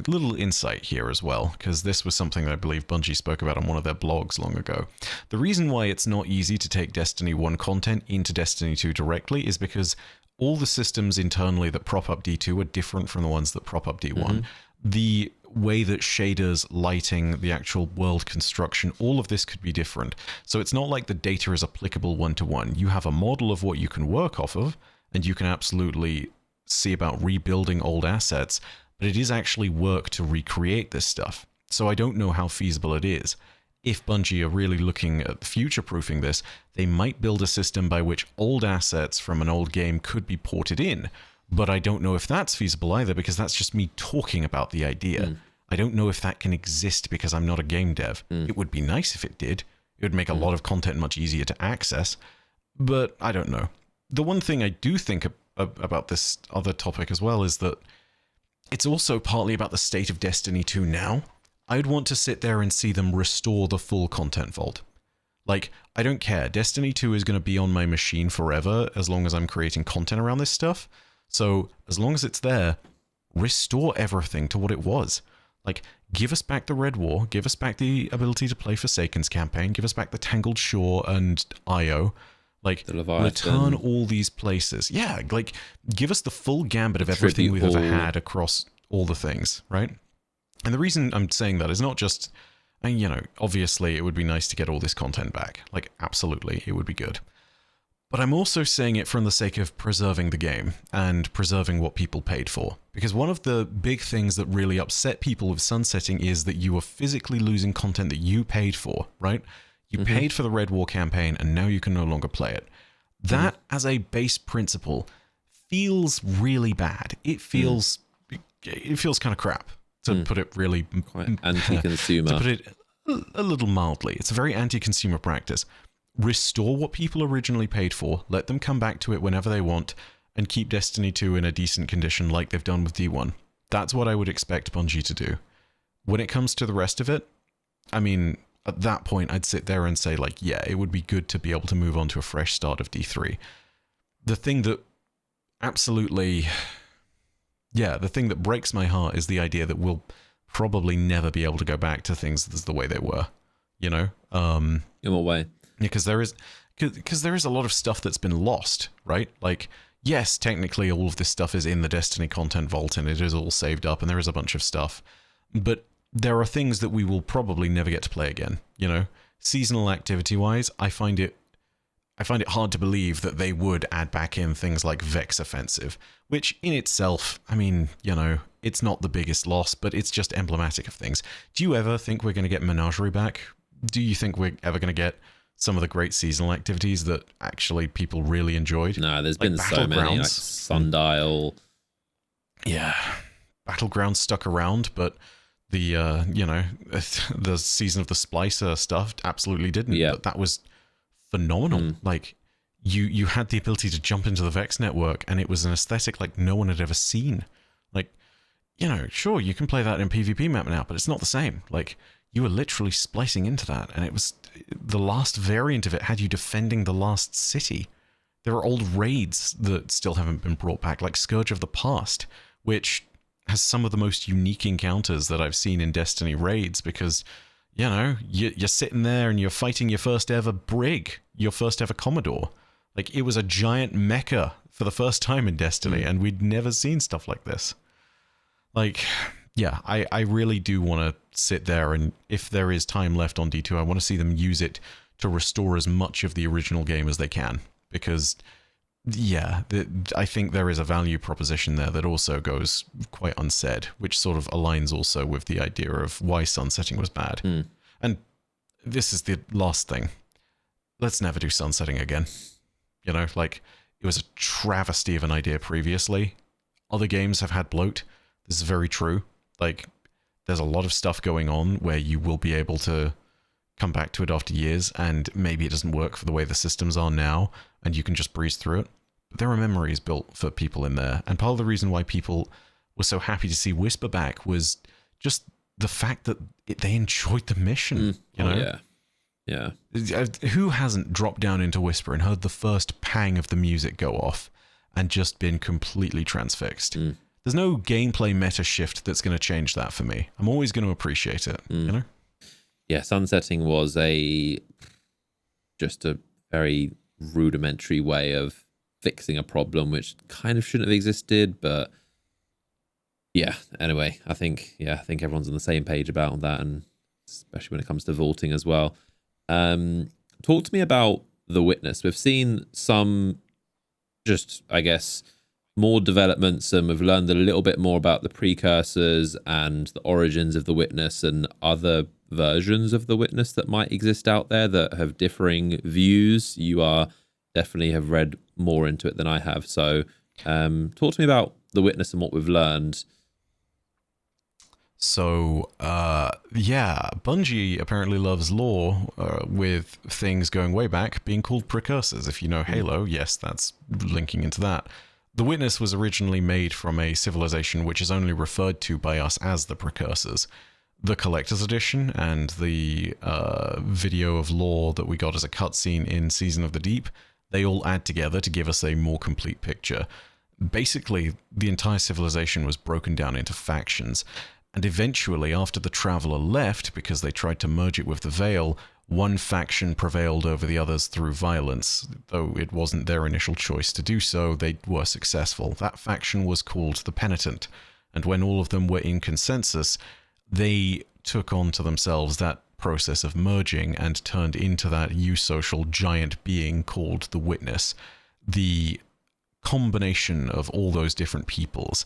little insight here as well, because this was something that I believe Bungie spoke about on one of their blogs long ago. The reason why it's not easy to take Destiny 1 content into Destiny 2 directly is because all the systems internally that prop up D2 are different from the ones that prop up D1. Mm-hmm. The way that shaders, lighting, the actual world construction, all of this could be different. So it's not like the data is applicable one-to-one. You have a model of what you can work off of, and you can absolutely see about rebuilding old assets, but it is actually work to recreate this stuff. So I don't know how feasible it is. If Bungie are really looking at future-proofing this, they might build a system by which old assets from an old game could be ported in, but I don't know if that's feasible either, because that's just me talking about the idea. I don't know if that can exist because I'm not a game dev. It would be nice if it did. It would make a lot of content much easier to access, but I don't know. The one thing I do think about this other topic as well is that it's also partly about the state of Destiny 2 now. I'd want to sit there and see them restore the full content vault. Like, I don't care. Destiny 2 is going to be on my machine forever as long as I'm creating content around this stuff. So as long as it's there, restore everything to what it was. Like, give us back the Red War, give us back the ability to play Forsaken's campaign, give us back the Tangled Shore and Io. Like, return all these places. Yeah, like, give us the full gambit of everything we've ever had across all the things, right? And the reason I'm saying that is not just, and obviously it would be nice to get all this content back. Like, absolutely, it would be good. But I'm also saying it from the sake of preserving the game and preserving what people paid for. Because one of the big things that really upset people with sunsetting is that you are physically losing content that you paid for, right? You paid for the Red War campaign and now you can no longer play it. That, as a base principle, feels really bad. It feels kind of crap, to put it really... Quite anti-consumer. To put it a little mildly. It's a very anti-consumer practice. Restore what people originally paid for, let them come back to it whenever they want, and keep Destiny 2 in a decent condition like they've done with D1. That's what I would expect Bungie to do. When it comes to the rest of it, I mean, at that point, I'd sit there and say, like, yeah, it would be good to be able to move on to a fresh start of D3. The thing that absolutely... Yeah, the thing that breaks my heart is the idea that we'll probably never be able to go back to things as the way they were, In what way? Because there is a lot of stuff that's been lost, right? Like, yes, technically all of this stuff is in the Destiny content vault and it is all saved up and there is a bunch of stuff, but there are things that we will probably never get to play again, Seasonal activity-wise, I find it hard to believe that they would add back in things like Vex Offensive, which in itself, I mean, it's not the biggest loss, but it's just emblematic of things. Do you ever think we're going to get Menagerie back? Do you think we're ever going to get some of the great seasonal activities that actually people really enjoyed? No, there's been so many, like Sundial. Yeah, Battlegrounds stuck around, but the, the Season of the Splicer stuff absolutely didn't. Yeah. But that was phenomenal. Like, you had the ability to jump into the Vex network, and it was an aesthetic like no one had ever seen. Like, sure, you can play that in PvP map now, but it's not the same. Like, you were literally splicing into that, and it was the last variant of it had you defending the last city. There are old raids that still haven't been brought back, like Scourge of the Past, which has some of the most unique encounters that I've seen in Destiny raids, because you're sitting there and you're fighting your first ever brig, your first ever Commodore. Like, it was a giant mecha for the first time in Destiny, and we'd never seen stuff like this. Like, yeah, I really do want to sit there, and if there is time left on D2, I want to see them use it to restore as much of the original game as they can. Because, yeah, I think there is a value proposition there that also goes quite unsaid, which sort of aligns also with the idea of why sunsetting was bad. And this is the last thing. Let's never do sunsetting again. Like, it was a travesty of an idea previously. Other games have had bloat. This is very true. Like, there's a lot of stuff going on where you will be able to come back to it after years, and maybe it doesn't work for the way the systems are now, and you can just breeze through it. But there are memories built for people in there, and part of the reason why people were so happy to see Whisper back was just the fact that they enjoyed the mission. Yeah. Who hasn't dropped down into Whisper and heard the first pang of the music go off and just been completely transfixed? there's no gameplay meta shift that's going to change that for me. I'm always going to appreciate it, you know? Yeah, sunsetting was just a very rudimentary way of fixing a problem which kind of shouldn't have existed, but yeah, anyway, I think everyone's on the same page about that, and especially when it comes to vaulting as well. Talk to me about the Witness. We've seen some just, I guess, more developments, and we've learned a little bit more about the precursors and the origins of the Witness and other versions of the Witness that might exist out there that have differing views. You definitely have read more into it than I have. So talk to me about the Witness and what we've learned. So, Bungie apparently loves lore with things going way back being called precursors. If you know Halo, yes, that's linking into that. The Witness was originally made from a civilization which is only referred to by us as the precursors. The Collector's Edition and the video of lore that we got as a cutscene in Season of the Deep, they all add together to give us a more complete picture. Basically, the entire civilization was broken down into factions. And eventually, after the Traveler left, because they tried to merge it with the Veil, one faction prevailed over the others through violence. Though it wasn't their initial choice to do so, they were successful. That faction was called the Penitent. And when all of them were in consensus, they took on to themselves that process of merging and turned into that eusocial giant being called the Witness. The combination of all those different peoples,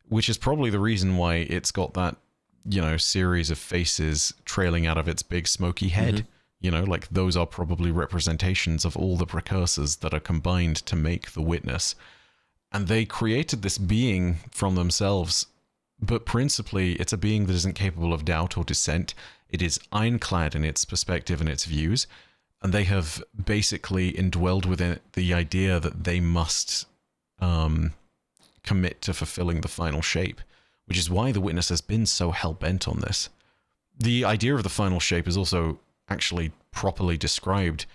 which is probably the reason why it's got that, series of faces trailing out of its big smoky head. Like those are probably representations of all the precursors that are combined to make the Witness. And they created this being from themselves, but principally it's a being that isn't capable of doubt or dissent. It is ironclad in its perspective and its views, and they have basically indwelled within it the idea that they must commit to fulfilling the final shape, which is why the Witness has been so hell-bent on this. The idea of the final shape is also actually properly described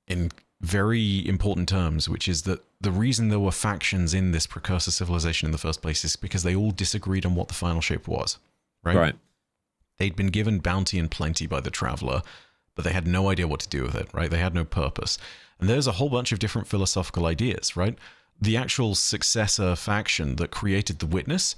in very important terms, which is that the reason there were factions in this precursor civilization in the first place is because they all disagreed on what the final shape was, right? They'd been given bounty and plenty by the Traveler, but they had no idea what to do with it, right? They had no purpose. And there's a whole bunch of different philosophical ideas, right? The actual successor faction that created the Witness,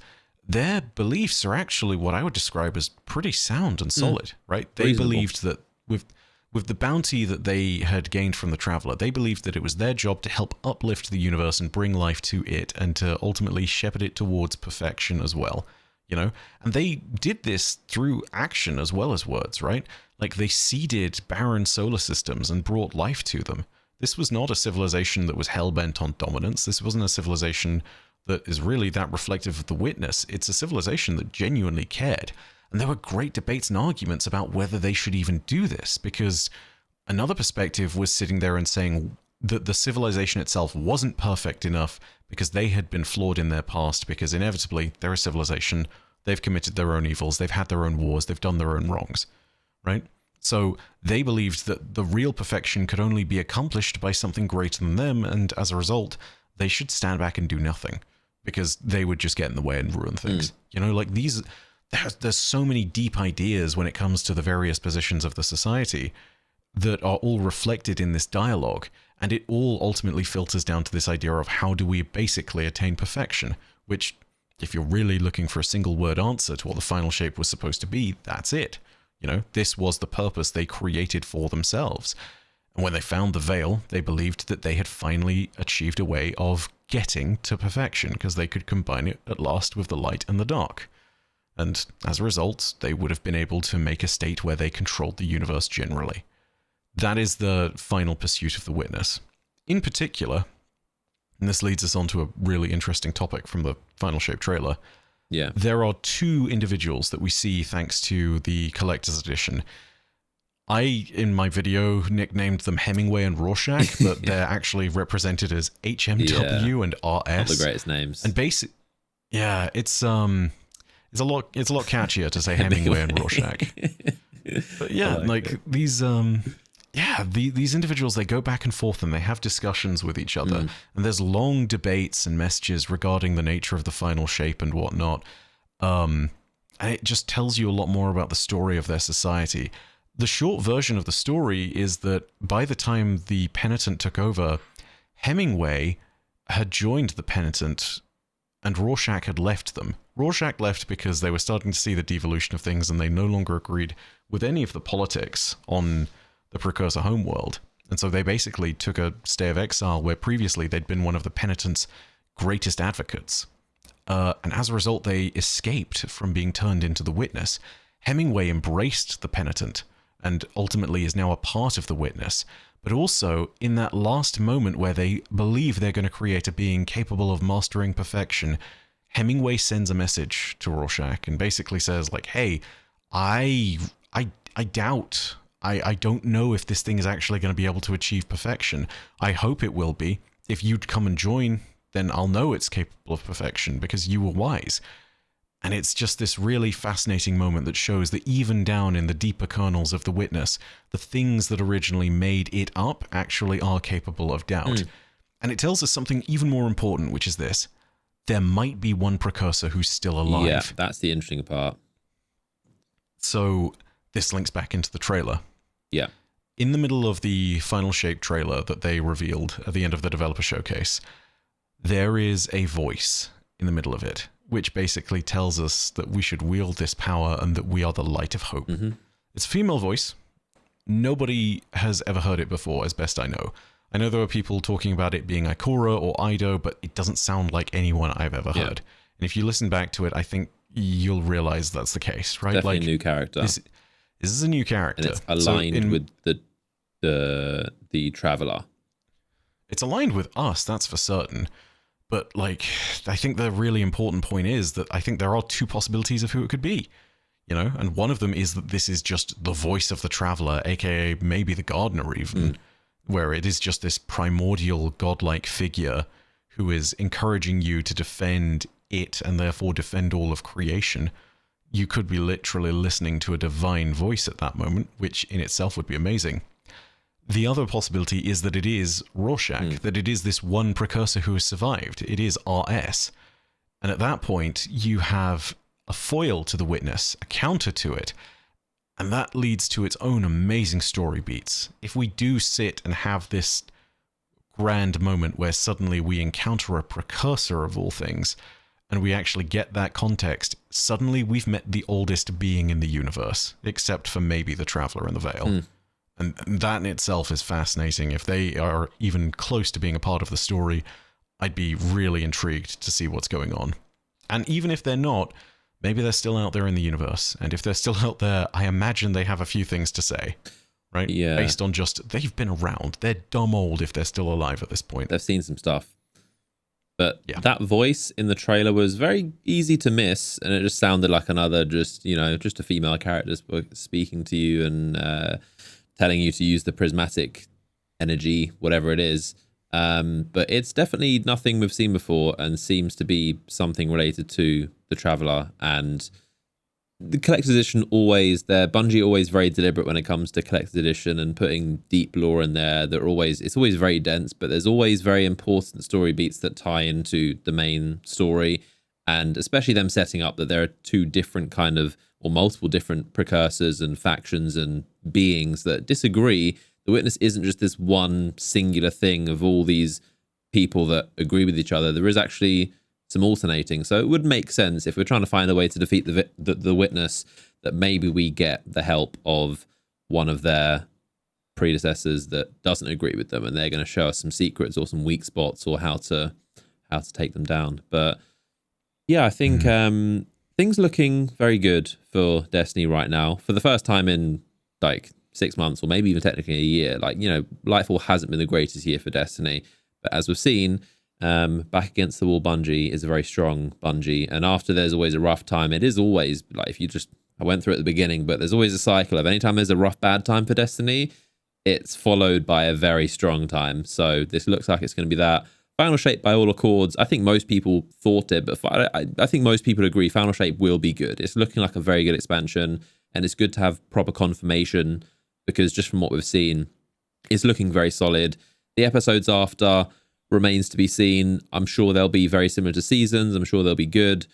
their beliefs are actually what I would describe as pretty sound and solid, right? They Reasonable. believed that with the bounty that they had gained from the Traveler, they believed that it was their job to help uplift the universe and bring life to it and to ultimately shepherd it towards perfection as well, And they did this through action as well as words, right? Like they seeded barren solar systems and brought life to them. This was not a civilization that was hell-bent on dominance. This wasn't a civilization that is really that reflective of the Witness. It's a civilization that genuinely cared. And there were great debates and arguments about whether they should even do this, because another perspective was sitting there and saying that the civilization itself wasn't perfect enough because they had been flawed in their past, because inevitably they're a civilization, they've committed their own evils, they've had their own wars, they've done their own wrongs, right? So they believed that the real perfection could only be accomplished by something greater than them, and as a result, they should stand back and do nothing, because they would just get in the way and ruin things. Like these, there's so many deep ideas when it comes to the various positions of the society that are all reflected in this dialogue, and it all ultimately filters down to this idea of how do we basically attain perfection, which, if you're really looking for a single word answer to what the final shape was supposed to be, that's it. This was the purpose they created for themselves. And when they found the Veil, they believed that they had finally achieved a way of getting to perfection, because they could combine it at last with the light and the dark. And as a result, they would have been able to make a state where they controlled the universe generally. That is the final pursuit of the Witness. In particular, and this leads us on to a really interesting topic from the Final Shape trailer, there are two individuals that we see thanks to the Collector's Edition. I, in my video, nicknamed them Hemingway and Rorschach, but they're actually represented as HMW and RS. Not the greatest names. And it's a lot catchier to say Hemingway and Rorschach. But yeah, like these yeah, these individuals, they go back and forth and they have discussions with each other. And there's long debates and messages regarding the nature of the final shape and whatnot. And it just tells you a lot more about the story of their society. The short version of the story is that by the time the Penitent took over, Hemingway had joined the Penitent and Rorschach had left them. Rorschach left because they were starting to see the devolution of things and they no longer agreed with any of the politics on the Precursor homeworld. And so they basically took a stay of exile where previously they'd been one of the Penitent's greatest advocates. And as a result, they escaped from being turned into the Witness. Hemingway embraced the Penitent and ultimately is now a part of the Witness. But also, in that last moment where they believe they're going to create a being capable of mastering perfection, Hemingway sends a message to Rorschach and basically says, like, hey, I doubt, I don't know if this thing is actually going to be able to achieve perfection. I hope it will be. If you'd come and join, then I'll know it's capable of perfection because you were wise. And it's just this really fascinating moment that shows that even down in the deeper kernels of the Witness, the things that originally made it up actually are capable of doubt. And it tells us something even more important, which is this. There might be one precursor who's still alive. Yeah, that's the interesting part. So this links back into the trailer. Yeah. In the middle of the Final Shape trailer that they revealed at the end of the developer showcase, there is a voice in the middle of it, which basically tells us that we should wield this power and that we are the light of hope. It's a female voice. Nobody has ever heard it before, as best I know. I know there are people talking about it being Ikora or Ido, but it doesn't sound like anyone I've ever heard. And if you listen back to it, I think you'll realize that's the case, right? Definitely a new character. This is a new character. And it's aligned with the Traveler. It's aligned with us, that's for certain. But, like, I think the really important point is that I think there are two possibilities of who it could be, you know? And one of them is that this is just the voice of the Traveler, aka maybe the Gardener even, where it is just this primordial godlike figure who is encouraging you to defend it and therefore defend all of creation. You could be literally listening to a divine voice at that moment, which in itself would be amazing. The other possibility is that it is Rorschach, that it is this one precursor who has survived. It is RS. And at that point, you have a foil to the Witness, a counter to it. And that leads to its own amazing story beats. If we do sit and have this grand moment where suddenly we encounter a precursor of all things, and we actually get that context, suddenly we've met the oldest being in the universe, except for maybe the Traveler in the Veil. And that in itself is fascinating. If they are even close to being a part of the story, I'd be really intrigued to see what's going on. And even if they're not, maybe they're still out there in the universe. And if they're still out there, I imagine they have a few things to say, right? Yeah. Based on just, they've been around. They're dumb old if they're still alive at this point. They've seen some stuff. But that voice in the trailer was very easy to miss, and it just sounded like another just a female character speaking to you and telling you to use the prismatic energy, whatever it is. But it's definitely nothing we've seen before and seems to be something related to the Traveler. And the collector's edition Bungie always very deliberate when it comes to collector's edition and putting deep lore in there. It's always very dense, but there's always very important story beats that tie into the main story. And especially them setting up that there are two different or multiple different precursors and factions and beings that disagree. The Witness isn't just this one singular thing of all these people that agree with each other. There is actually some alternating. So it would make sense if we're trying to find a way to defeat the Witness that maybe we get the help of one of their predecessors that doesn't agree with them, and they're going to show us some secrets or some weak spots or how to take them down. But yeah, I think things looking very good for Destiny right now. For the first time in like 6 months, or maybe even technically a year, Lightfall hasn't been the greatest year for Destiny. But as we've seen, back against the wall Bungie is a very strong Bungie. And after there's always a rough time, it is always like I went through it at the beginning, but there's always a cycle of anytime there's a rough, bad time for Destiny, it's followed by a very strong time. So this looks like it's going to be that. Final Shape, by all accords, I think most people thought it, but I think most people agree Final Shape will be good. It's looking like a very good expansion, and it's good to have proper confirmation, because just from what we've seen, is looking very solid. The episodes after remains to be seen. I'm sure they'll be very similar to seasons. I'm sure they'll be good.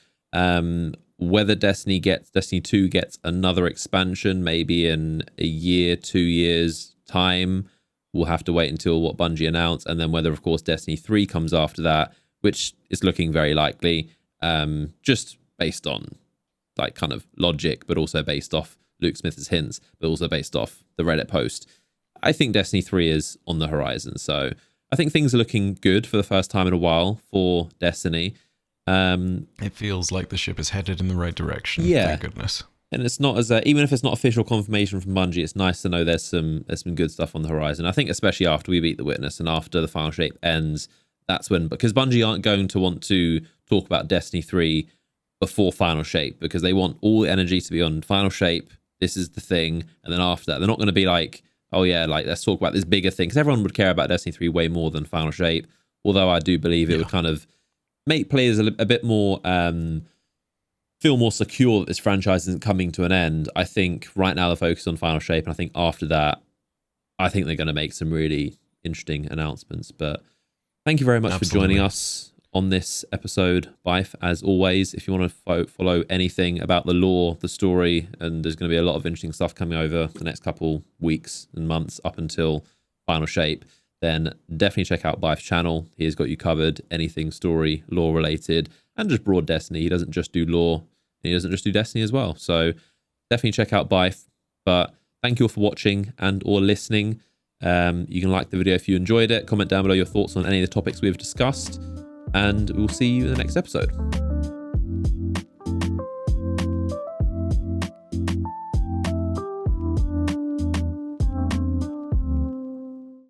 Whether Destiny 2 gets another expansion, maybe in a year, 2 years time, we'll have to wait until what Bungie announce, and then whether, of course, Destiny 3 comes after that, which is looking very likely, just based on like kind of logic, but also based off Luke Smith's hints, but also based off the Reddit post. I think Destiny 3 is on the horizon, so I think things are looking good for the first time in a while for Destiny. It feels like the ship is headed in the right direction. Yeah. Thank goodness. And it's not as even if it's not official confirmation from Bungie, it's nice to know there's some good stuff on the horizon. I think especially after we beat the Witness and after the Final Shape ends, that's when, because Bungie aren't going to want to talk about Destiny 3 before Final Shape, because they want all the energy to be on Final Shape. This is the thing, and then after that, they're not going to be like, oh yeah, like let's talk about this bigger thing, because everyone would care about Destiny 3 way more than Final Shape. Although I do believe it would kind of make players a bit more feel more secure that this franchise isn't coming to an end. I think right now they're focused on Final Shape, and I think after that, I think they're going to make some really interesting announcements. But thank you very much for joining us on this episode, Bife. As always, if you want to follow anything about the lore, the story, and there's going to be a lot of interesting stuff coming over the next couple weeks and months up until Final Shape, then definitely check out Bife's channel. He has got you covered, anything story, lore related, and just broad Destiny. He doesn't just do lore, and he doesn't just do Destiny as well. So definitely check out Bife. But thank you all for watching and or listening. You can like the video if you enjoyed it. Comment down below your thoughts on any of the topics we've discussed, and we'll see you in the next episode.